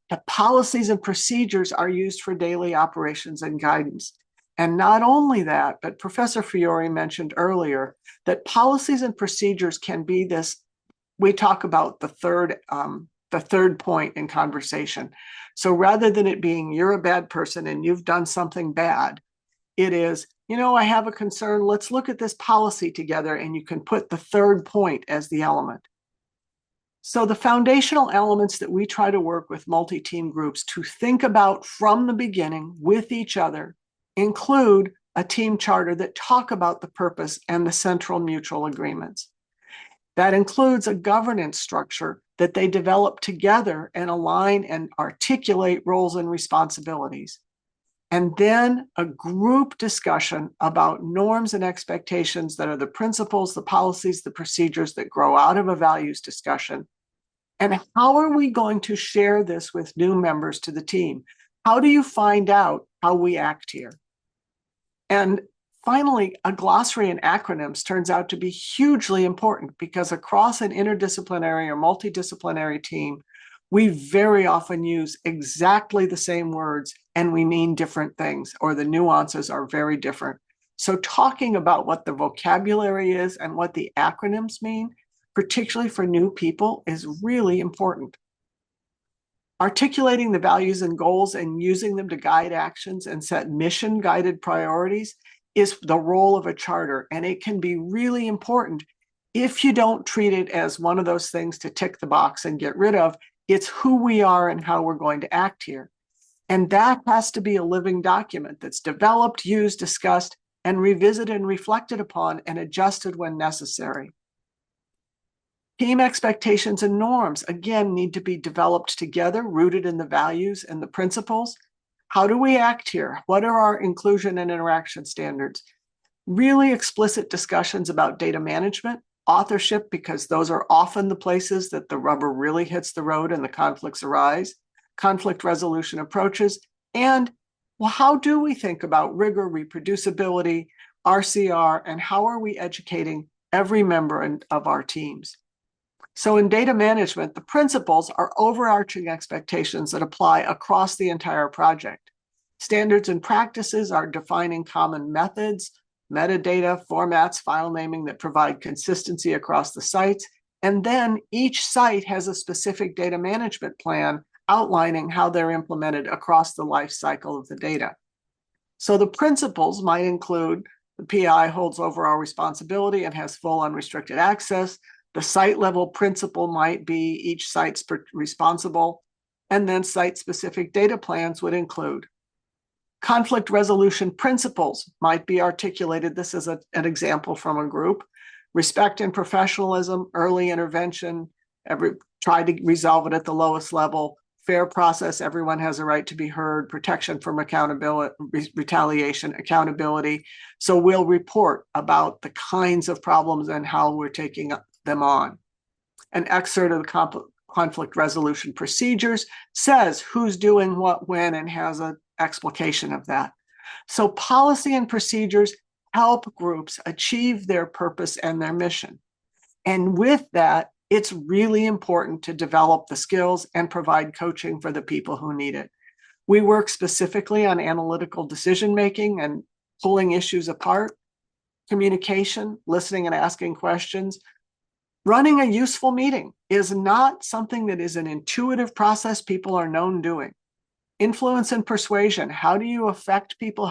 The policies and procedures are used for daily operations and guidance. And not only that, but Professor Fiore mentioned earlier that policies and procedures can be this, we talk about the third point in conversation. So rather than it being you're a bad person and you've done something bad, it is, I have a concern, let's look at this policy together, and you can put the third point as the element. So the foundational elements that we try to work with multi-team groups to think about from the beginning with each other include a team charter that talk about the purpose and the central mutual agreements. That includes a governance structure that they develop together and align and articulate roles and responsibilities. And then a group discussion about norms and expectations that are the principles, the policies, the procedures that grow out of a values discussion. And how are we going to share this with new members to the team? How do you find out how we act here? And finally, a glossary in acronyms turns out to be hugely important because across an interdisciplinary or multidisciplinary team, we very often use exactly the same words and we mean different things, or the nuances are very different. So talking about what the vocabulary is and what the acronyms mean, particularly for new people, is really important. Articulating the values and goals and using them to guide actions and set mission-guided priorities is the role of a charter, and it can be really important if you don't treat it as one of those things to tick the box and get rid of. It's who we are and how we're going to act here. And that has to be a living document that's developed, used, discussed, and revisited and reflected upon and adjusted when necessary. Team expectations and norms, again, need to be developed together, rooted in the values and the principles. How do we act here? What are our inclusion and interaction standards? Really explicit discussions about data management, authorship, because those are often the places that the rubber really hits the road and the conflicts arise, conflict resolution approaches, and how do we think about rigor, reproducibility, RCR, and how are we educating every member of our teams? So in data management, the principles are overarching expectations that apply across the entire project. Standards and practices are defining common methods, metadata, formats, file naming that provide consistency across the sites. And then each site has a specific data management plan outlining how they're implemented across the life cycle of the data. So the principles might include the PI holds overall responsibility and has full unrestricted access. The site level principle might be each site's responsible, and then site-specific data plans would include. Conflict resolution principles might be articulated. This is an example from a group. Respect and professionalism, early intervention, try to resolve it at the lowest level, fair process, everyone has a right to be heard, protection from accountability, retaliation, accountability. So we'll report about the kinds of problems and how we're taking them on. An excerpt of the conflict resolution procedures says who's doing what when and has an explication of that. So policy and procedures help groups achieve their purpose and their mission. And with that, it's really important to develop the skills and provide coaching for the people who need it. We work specifically on analytical decision-making and pulling issues apart, communication, listening and asking questions. Running a useful meeting is not something that is an intuitive process people are known doing. Influence and persuasion. How do you affect people?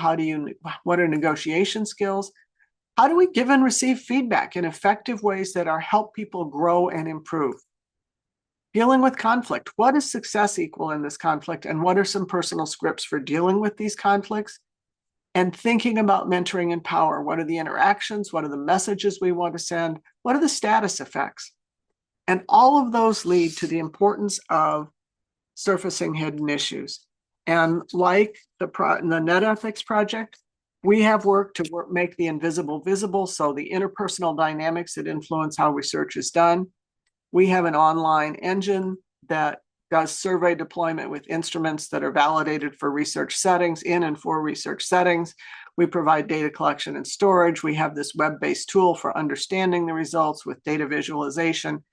What are negotiation skills? How do we give and receive feedback in effective ways that help people grow and improve? Dealing with conflict. What does success equal in this conflict? And what are some personal scripts for dealing with these conflicts? And thinking about mentoring and power. What are the interactions? What are the messages we want to send? What are the status effects? And all of those lead to the importance of surfacing hidden issues. And like the NetEthics project, we have worked to make the invisible visible, so the interpersonal dynamics that influence how research is done. We have an online engine that does survey deployment with instruments that are validated for research settings, in and for research settings. We provide data collection and storage. We have this web-based tool for understanding the results with data visualization.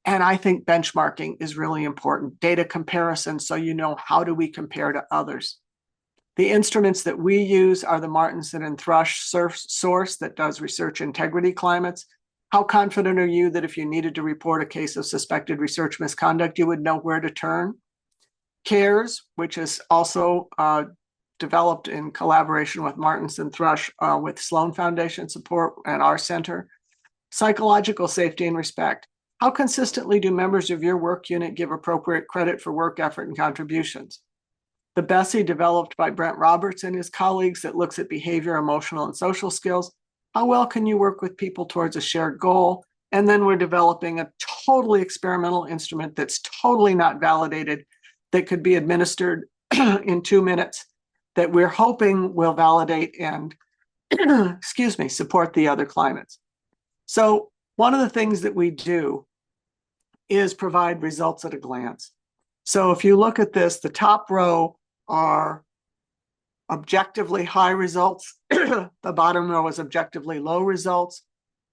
And I think benchmarking is really important. Data comparison, so you know how do we compare to others. The instruments that we use are the Martinson and Thrush source that does research integrity climates. How confident are you that if you needed to report a case of suspected research misconduct, you would know where to turn? CARES, which is also developed in collaboration with Martinson Thrush with Sloan Foundation support and our center. Psychological safety and respect. How consistently do members of your work unit give appropriate credit for work effort and contributions? The BESSI, developed by Brent Roberts and his colleagues, that looks at behavior, emotional, and social skills. How well can you work with people towards a shared goal? And then we're developing a totally experimental instrument that's totally not validated, that could be administered in 2 minutes, that we're hoping will validate and, support the other climates. So one of the things that we do is provide results at a glance. So if you look at this, the top row are objectively high results. The bottom row is objectively low results.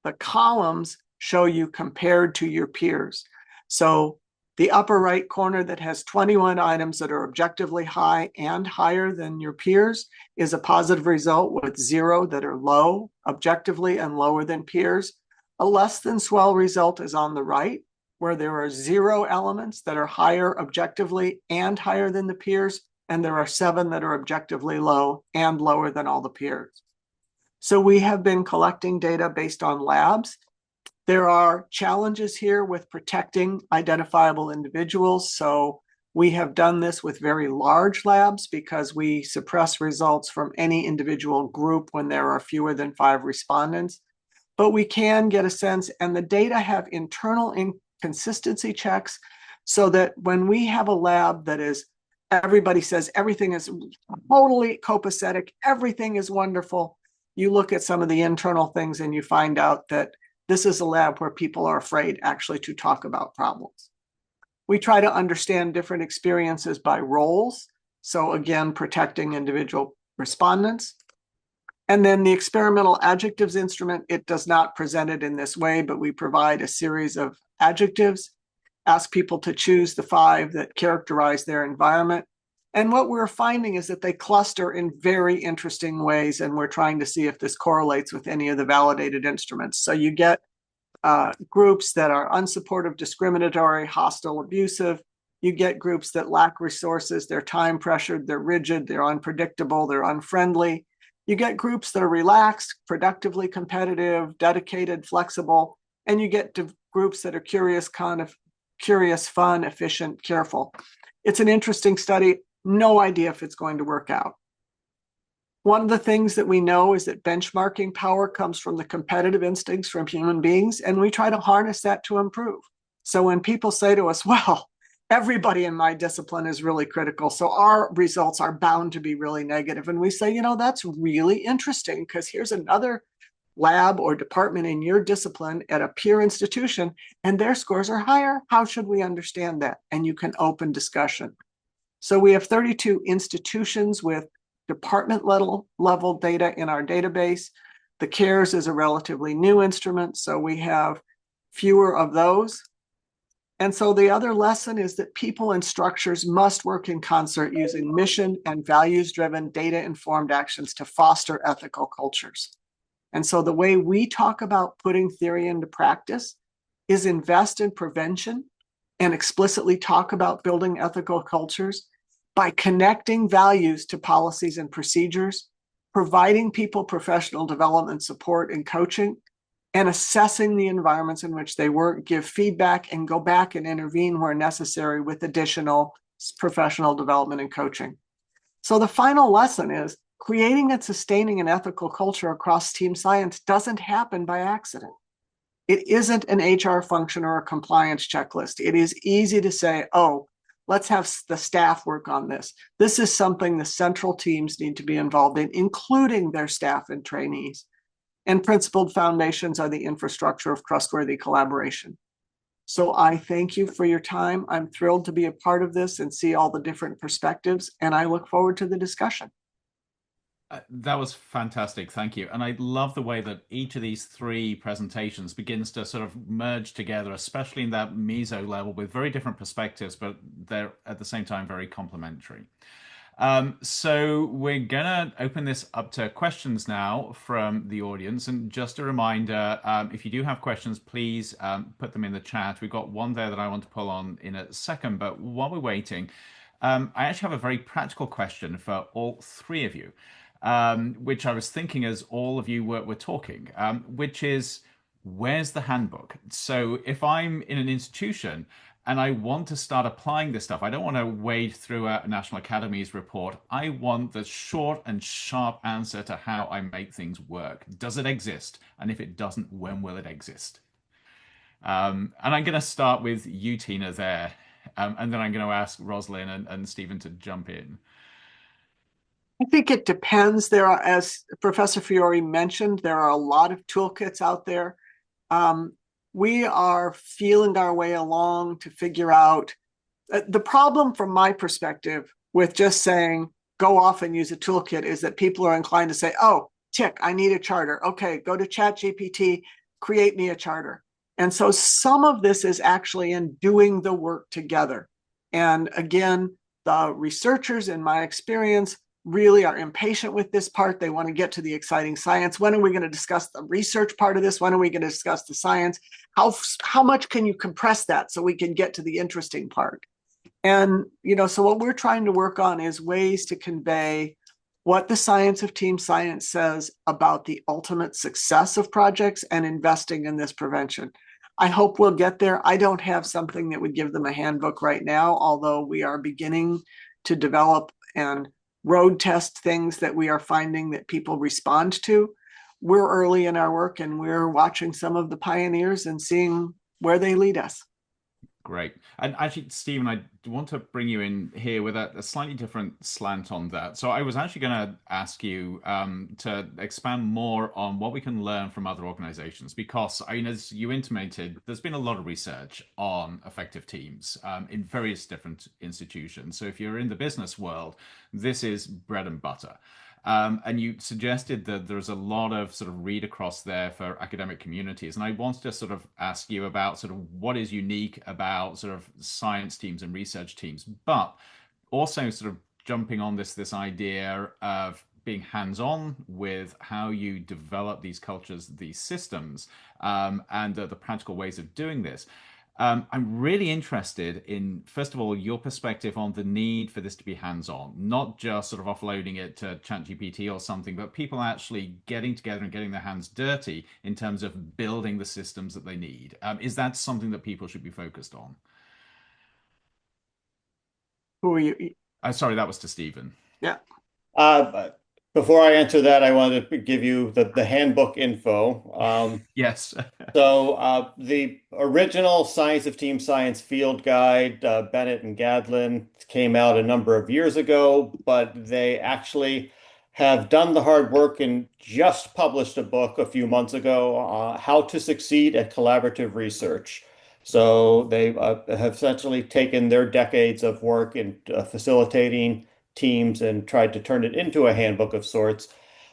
The columns show you compared to your peers. So the upper right corner that has 21 items that are objectively high and higher than your peers is a positive result, with 0 that are low objectively and lower than peers. A less than swell result is on the right, where there are 0 elements that are higher objectively and higher than the peers, and there are 7 that are objectively low and lower than all the peers. So we have been collecting data based on labs. There are challenges here with protecting identifiable individuals. So we have done this with very large labs because we suppress results from any individual group when there are fewer than 5 respondents. But we can get a sense, and the data have internal inconsistency checks, so that when we have a lab that is, everybody says everything is totally copacetic, everything is wonderful, you look at some of the internal things and you find out that this is a lab where people are afraid actually to talk about problems. We try to understand different experiences by roles. So again, protecting individual respondents. And then the experimental adjectives instrument, it does not present it in this way, but we provide a series of adjectives, ask people to choose the 5 that characterize their environment. And what we're finding is that they cluster in very interesting ways, and we're trying to see if this correlates with any of the validated instruments. So you get groups that are unsupportive, discriminatory, hostile, abusive. You get groups that lack resources, they're time pressured, they're rigid, they're unpredictable, they're unfriendly. You get groups that are relaxed, productively competitive, dedicated, flexible, and you get groups that are curious, fun, efficient, careful. It's an interesting study. No idea if it's going to work out. One of the things that we know is that benchmarking power comes from the competitive instincts from human beings, and we try to harness that to improve. So when people say to us, well, everybody in my discipline is really critical, so our results are bound to be really negative. And we say, that's really interesting, because here's another lab or department in your discipline at a peer institution, and their scores are higher. How should we understand that? And you can open discussion. So we have 32 institutions with department level data in our database. The CARES is a relatively new instrument, so we have fewer of those. And so the other lesson is that people and structures must work in concert using mission and values-driven, data-informed actions to foster ethical cultures. And so the way we talk about putting theory into practice is invest in prevention and explicitly talk about building ethical cultures by connecting values to policies and procedures, providing people professional development support and coaching, and assessing the environments in which they work, give feedback, and go back and intervene where necessary with additional professional development and coaching. So the final lesson is creating and sustaining an ethical culture across team science doesn't happen by accident. It isn't an HR function or a compliance checklist. It is easy to say, oh, let's have the staff work on this. This is something the central teams need to be involved in, including their staff and trainees. And principled foundations are the infrastructure of trustworthy collaboration. So I thank you for your time. I'm thrilled to be a part of this and see all the different perspectives, and I look forward to the discussion. That was fantastic. Thank you. And I love the way that each of these three presentations begins to sort of merge together, especially in that meso level with very different perspectives, but they're at the same time very complementary. So we're gonna open this up to questions now from the audience. And just a reminder, if you do have questions, please put them in the chat. We've got one there that I want to pull on in a second, but while we're waiting, I actually have a very practical question for all three of you, which I was thinking as all of you were talking, which is, where's the handbook? So if I'm in an institution and I want to start applying this stuff, I don't want to wade through a National Academies report. I want the short and sharp answer to how I make things work. Does it exist? And if it doesn't, when will it exist? And I'm going to start with you, Tina, there. And then I'm going to ask Rosalyn and Stephen to jump in. I think it depends. There are, as Professor Fiore mentioned, there are a lot of toolkits out there. We are feeling our way along to figure out the problem from my perspective with just saying, go off and use a toolkit is that people are inclined to say, oh, tick, I need a charter. Okay, go to ChatGPT, create me a charter. And so some of this is actually in doing the work together. And again, the researchers, in my experience, really are impatient with this part. They want to get to the exciting science. When are we going to discuss the research part of this? When are we going to discuss the science? How much can you compress that so we can get to the interesting part? And, so what we're trying to work on is ways to convey what the science of team science says about the ultimate success of projects and investing in this prevention. I hope we'll get there. I don't have something that would give them a handbook right now, although we are beginning to develop and road test things that we are finding that people respond to. We're early in our work and we're watching some of the pioneers and seeing where they lead us. Great. And actually, Stephen, I want to bring you in here with a slightly different slant on that. So I was actually going to ask you to expand more on what we can learn from other organizations, because, as you intimated, there's been a lot of research on effective teams in various different institutions. So if you're in the business world, this is bread and butter. And you suggested that there's a lot of sort of read across there for academic communities. And I wanted to sort of ask you about sort of what is unique about sort of science teams and research teams, but also sort of jumping on this idea of being hands-on with how you develop these cultures, these systems, and the practical ways of doing this. I'm really interested in, first of all, your perspective on the need for this to be hands-on, not just sort of offloading it to ChatGPT or something, but people actually getting together and getting their hands dirty in terms of building the systems that they need. Is that something that people should be focused on? Who are you? Sorry, that was to Stephen. Yeah. Before I answer that, I wanted to give you the handbook info. Yes. So the original Science of Team Science field guide, Bennett and Gadlin, came out a number of years ago, but they actually have done the hard work and just published a book a few months ago, How to Succeed at Collaborative Research. So they have essentially taken their decades of work in facilitating teams and tried to turn it into a handbook of sorts.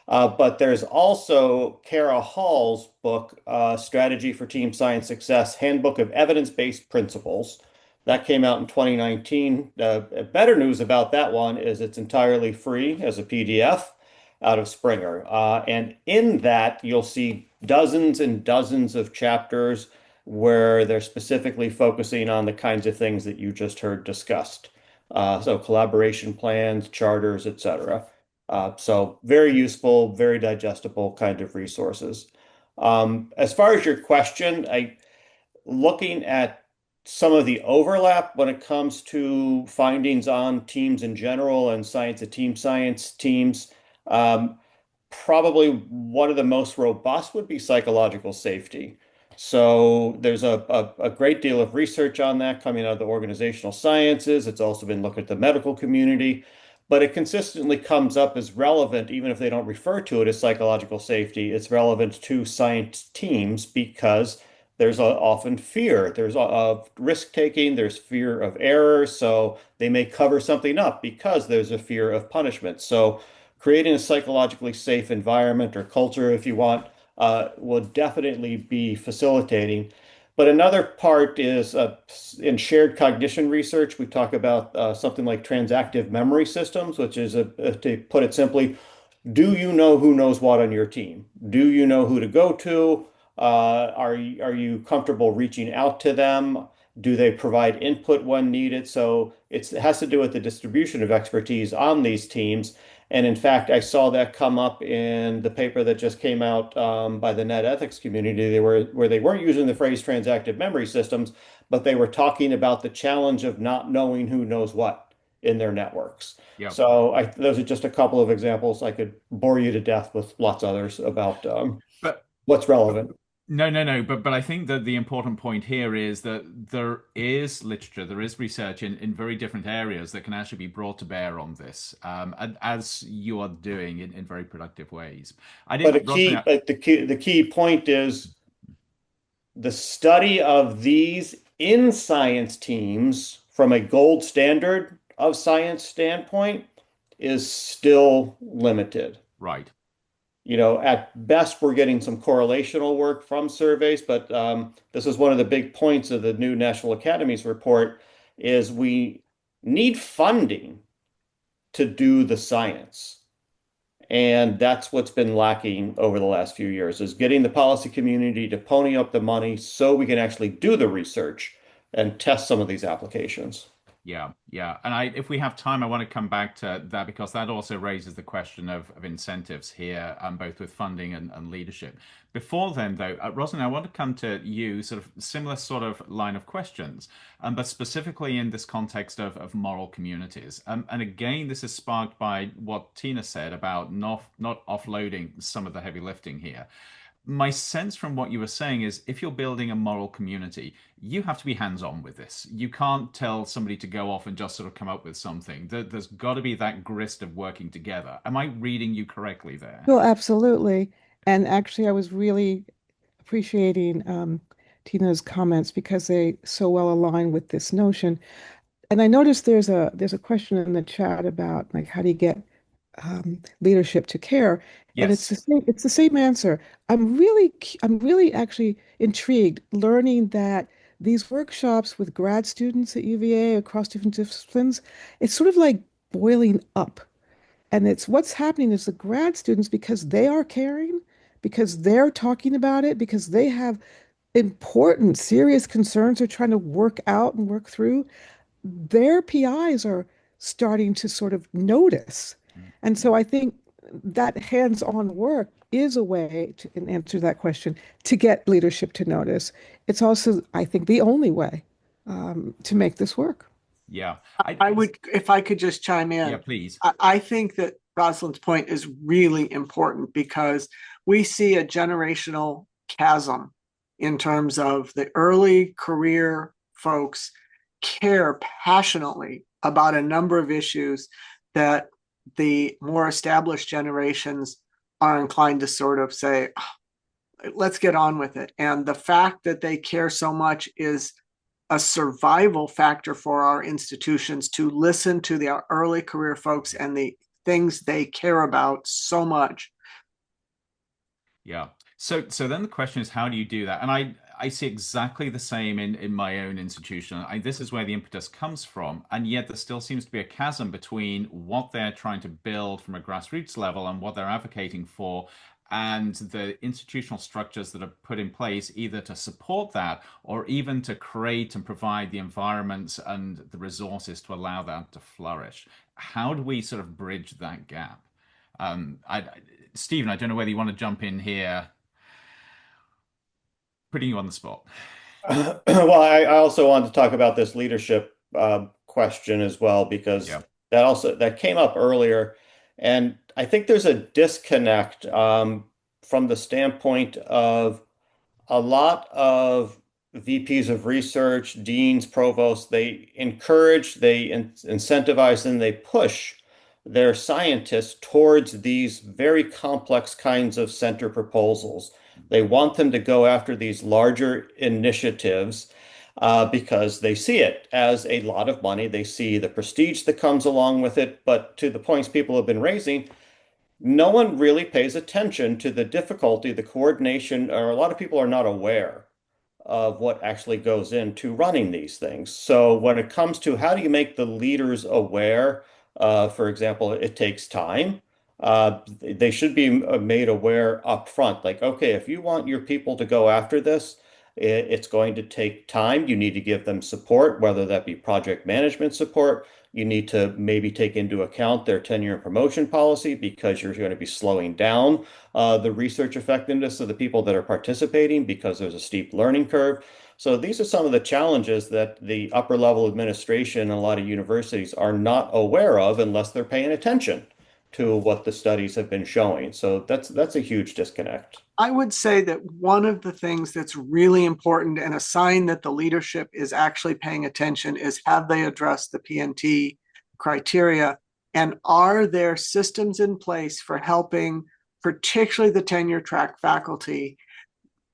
But there's also Kara Hall's book, Strategy for Team Science Success, Handbook of Evidence-Based Principles. That came out in 2019. Better news about that one is it's entirely free as a PDF out of Springer. And in that, you'll see dozens and dozens of chapters where they're specifically focusing on the kinds of things that you just heard discussed. So collaboration plans, charters, etc. So very useful, very digestible kind of resources. As far as your question, looking at some of the overlap when it comes to findings on teams in general and science of team science teams, um, probably one of the most robust would be psychological safety. So there's a great deal of research on that coming out of the organizational sciences. It's also been looked at the medical community, but it consistently comes up as relevant, even if they don't refer to it as psychological safety. It's relevant to science teams because there's often fear. There's risk taking. There's fear of error. So they may cover something up because there's a fear of punishment. So creating a psychologically safe environment or culture, if you want, will definitely be facilitating. But another part is in shared cognition research, we talk about something like transactive memory systems, which is, to put it simply, do you know who knows what on your team? Do you know who to go to? Are you comfortable reaching out to them? Do they provide input when needed? So it has to do with the distribution of expertise on these teams. And in fact, I saw that come up in the paper that just came out by the NetEthics community. Where they weren't using the phrase transactive memory systems, but they were talking about the challenge of not knowing who knows what in their networks. Yeah. So those are just a couple of examples. I could bore you to death with lots others about But what's relevant. No. But I think that the important point here is that there is literature, there is research in very different areas that can actually be brought to bear on this, as you are doing in very productive ways. But the key point is the study of these in science teams from a gold standard of science standpoint is still limited. Right. At best, we're getting some correlational work from surveys, but this is one of the big points of the new National Academies report is we need funding to do the science. And that's what's been lacking over the last few years is getting the policy community to pony up the money so we can actually do the research and test some of these applications. Yeah. And if we have time, I want to come back to that because that also raises the question of incentives here, both with funding and leadership. Before then, though, Rosalyn, I want to come to you, sort of similar sort of line of questions, but specifically in this context of moral communities. And again, this is sparked by what Tina said about not offloading some of the heavy lifting here. My sense from what you were saying is if you're building a moral community, you have to be hands-on with this. You can't tell somebody to go off and just sort of come up with something. There's got to be that grist of working together. Am I reading you correctly there? Well, absolutely. And actually, I was really appreciating Tina's comments because they so well align with this notion. And I noticed there's a question in the chat about like how do you get leadership to care, and Yes. it's the same answer. I'm really actually intrigued learning that these workshops with grad students at UVA across different disciplines, it's sort of like boiling up. And it's what's happening is the grad students, because they are caring, because they're talking about it, because they have important, serious concerns they're trying to work out and work through, their PIs are starting to sort of notice. And so I think that hands-on work is a way to, in answer to that question, to get leadership to notice. It's also, I think, the only way to make this work. Yeah. I would, if I could just chime in. Yeah, please. I think that Rosalyn's point is really important because we see a generational chasm in terms of the early career folks care passionately about a number of issues that the more established generations are inclined to sort of say, let's get on with it. And the fact that they care so much is a survival factor for our institutions to listen to the early career folks and the things they care about so much Yeah. So then the question is, how do you do that? And I see exactly the same in my own institution. This is where the impetus comes from, and yet there still seems to be a chasm between what they're trying to build from a grassroots level and what they're advocating for, and the institutional structures that are put in place either to support that or even to create and provide the environments and the resources to allow that to flourish. How do we sort of bridge that gap? Stephen, I don't know whether you want to jump in here, putting you on the spot. Well, I also wanted to talk about this leadership question as well, because Yeah. that came up earlier, and I think there's a disconnect from the standpoint of a lot of VPs of research, deans, provosts, they encourage, incentivize, and they push their scientists towards these very complex kinds of center proposals. They want them to go after these larger initiatives because they see it as a lot of money. They see the prestige that comes along with it. But to the points people have been raising, no one really pays attention to the difficulty, the coordination, or a lot of people are not aware of what actually goes into running these things. So when it comes to how do you make the leaders aware, for example, it takes time. They should be made aware up front. Like, okay, if you want your people to go after this, it's going to take time. You need to give them support, whether that be project management support. You need to maybe take into account their tenure and promotion policy because you're going to be slowing down the research effectiveness of the people that are participating because there's a steep learning curve. So these are some of the challenges that the upper level administration and a lot of universities are not aware of unless they're paying attention to what the studies have been showing. So that's a huge disconnect. I would say that one of the things that's really important and a sign that the leadership is actually paying attention is, have they addressed the PNT criteria, and are there systems in place for helping particularly the tenure track faculty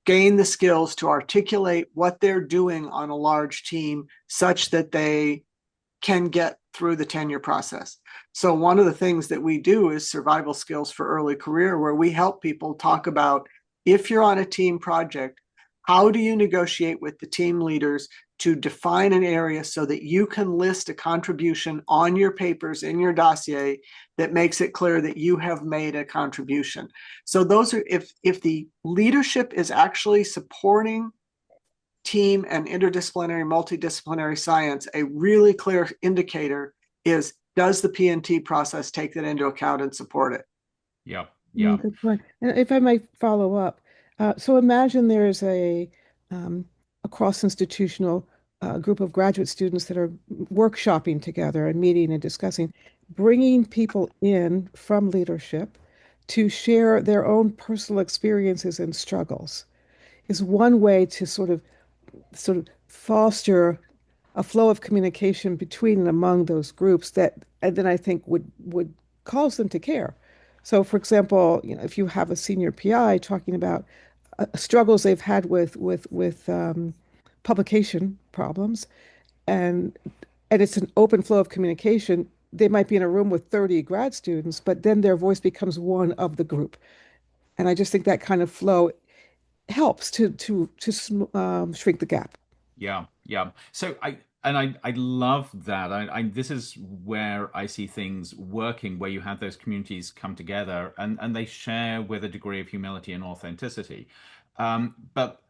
gain the skills to articulate what they're doing on a large team such that they can get through the tenure process. So one of the things that we do is survival skills for early career, where we help people talk about, if you're on a team project, how do you negotiate with the team leaders to define an area so that you can list a contribution on your papers in your dossier that makes it clear that you have made a contribution. So those are, if the leadership is actually supporting team and interdisciplinary, multidisciplinary science, a really clear indicator is, does the PNT process take that into account and support it? Yeah. Yeah. Good point. And if I might follow up, so imagine there's a cross-institutional group of graduate students that are workshopping together and meeting and discussing, bringing people in from leadership to share their own personal experiences and struggles is one way to sort of foster a flow of communication between and among those groups that and then I think would cause them to care. So, for example, if you have a senior PI talking about struggles they've had with publication problems, and and it's an open flow of communication, they might be in a room with 30 grad students, but then their voice becomes one of the group. And I just think that kind of flow helps to shrink the gap. Yeah, yeah. So I love that. This is where I see things working, where you have those communities come together and they share with a degree of humility and authenticity. But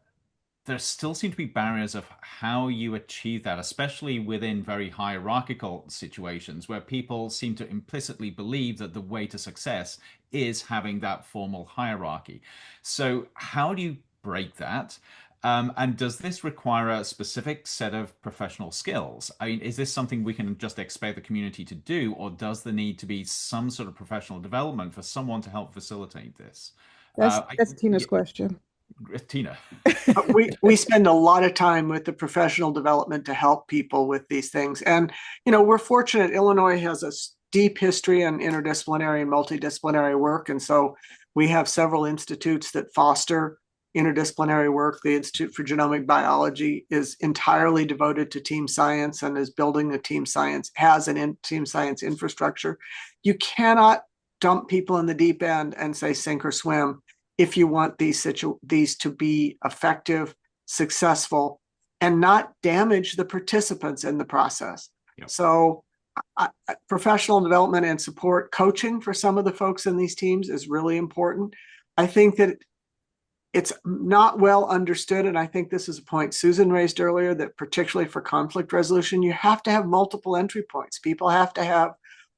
there still seem to be barriers of how you achieve that, especially within very hierarchical situations where people seem to implicitly believe that the way to success is having that formal hierarchy. So how do you break that? And does this require a specific set of professional skills? I mean, is this something we can just expect the community to do, or does there need to be some sort of professional development for someone to help facilitate this? That's Tina's question. Tina. We spend a lot of time with the professional development to help people with these things. And, we're fortunate. Illinois has a deep history in interdisciplinary and multidisciplinary work. And so we have several institutes that foster interdisciplinary work. The Institute for Genomic Biology is entirely devoted to team science and is building a team science, has an team science infrastructure. You cannot dump people in the deep end and say sink or swim. if you want these to be effective, successful, and not damage the participants in the process. Yep. So professional development and support coaching for some of the folks in these teams is really important. I think that it's not well understood, and I think this is a point Susan raised earlier, that particularly for conflict resolution, you have to have multiple entry points. People have to have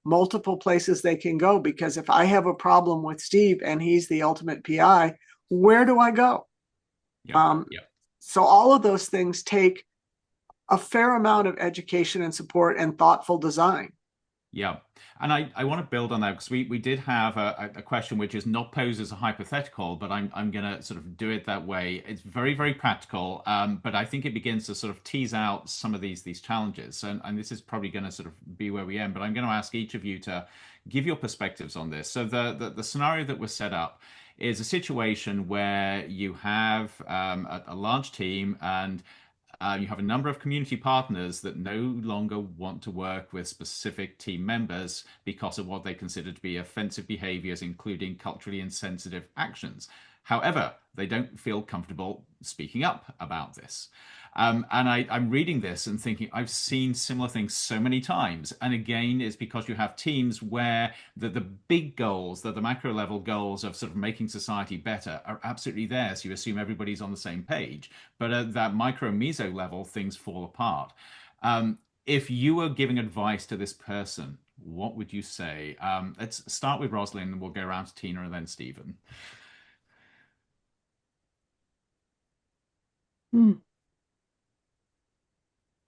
multiple places they can go, because if I have a problem with Steve and he's the ultimate PI, where do I go? So all of those things take a fair amount of education and support and thoughtful design. Yeah. And I want to build on that, because we did have a question which is not posed as a hypothetical, but I'm going to sort of do it that way. It's very, very practical, but I think it begins to sort of tease out some of these challenges. And this is probably going to sort of be where we end, but I'm going to ask each of you to give your perspectives on this. So the scenario that was set up is a situation where you have a large team, and you have a number of community partners that no longer want to work with specific team members because of what they consider to be offensive behaviors, including culturally insensitive actions. However, they don't feel comfortable speaking up about this. And I'm reading this and thinking, I've seen similar things so many times. And again, it's because you have teams where the big goals, the macro level goals of sort of making society better are absolutely there. So you assume everybody's on the same page. But at that micro meso level, things fall apart. If you were giving advice to this person, what would you say? Let's start with Rosalyn, and we'll go around to Tina and then Stephen.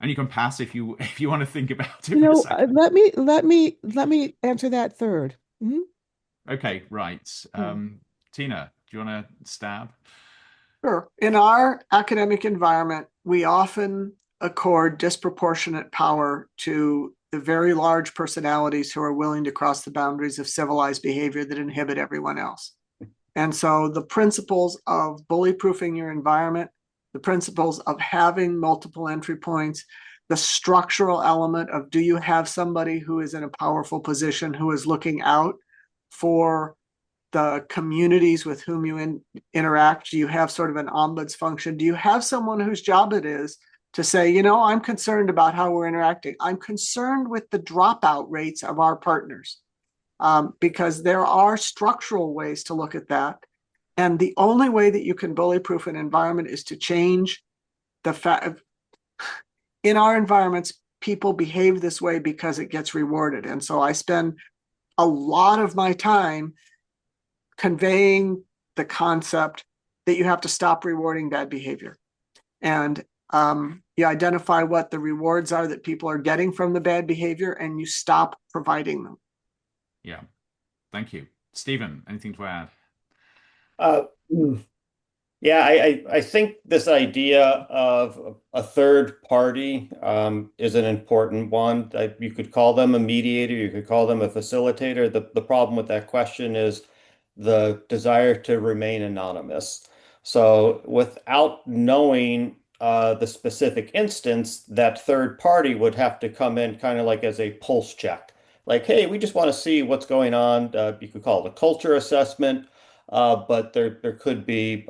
And you can pass if you want to think about it for a second. Let me answer that third. Okay, right. Tina, do you want to stab? Sure. In our academic environment, we often accord disproportionate power to the very large personalities who are willing to cross the boundaries of civilized behavior that inhibit everyone else. And so the principles of bully-proofing your environment, the principles of having multiple entry points, the structural element of, do you have somebody who is in a powerful position who is looking out for the communities with whom you interact? Do you have sort of an ombuds function? Do you have someone whose job it is to say, you know, I'm concerned about how we're interacting. I'm concerned with the dropout rates of our partners, because there are structural ways to look at that. And the only way that you can bully-proof an environment is to change the fact. In our environments, people behave this way because it gets rewarded. And so I spend a lot of my time conveying the concept that you have to stop rewarding bad behavior. And you identify what the rewards are that people are getting from the bad behavior, and you stop providing them. Yeah. Thank you. Stephen, anything to add? Yeah, I think this idea of a third party is an important one. You could call them a mediator, you could call them a facilitator. The problem with that question is the desire to remain anonymous. So without knowing the specific instance, that third party would have to come in kind of like as a pulse check. Like, hey, we just want to see what's going on. You could call it a culture assessment, but there could be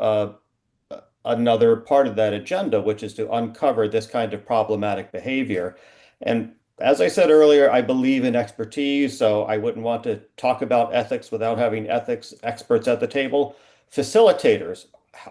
another part of that agenda, which is to uncover this kind of problematic behavior. And as I said earlier, I believe in expertise, so I wouldn't want to talk about ethics without having ethics experts at the table. Facilitators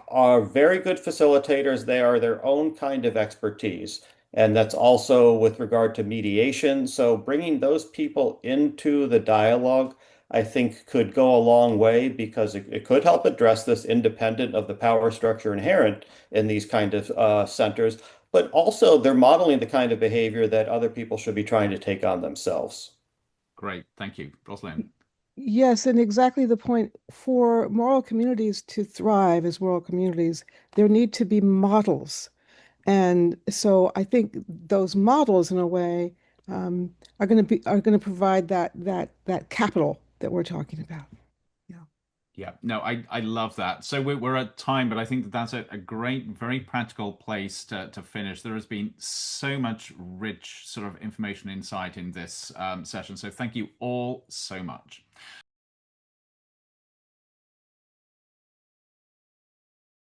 are very good facilitators. They are their own kind of expertise. And that's also with regard to mediation. So bringing those people into the dialogue, I think, could go a long way, because it could help address this independent of the power structure inherent in these kind of centers. But also they're modeling the kind of behavior that other people should be trying to take on themselves. Great. Thank you. Rosalyn. Yes, and exactly the point. For moral communities to thrive as moral communities, there need to be models. And so I think those models, in a way, are going to provide that capital that we're talking about. Yeah. Yeah, no, I love that. So we're at time, but I think that's a great, very practical place to finish. There has been so much rich sort of information insight in this session. So thank you all so much.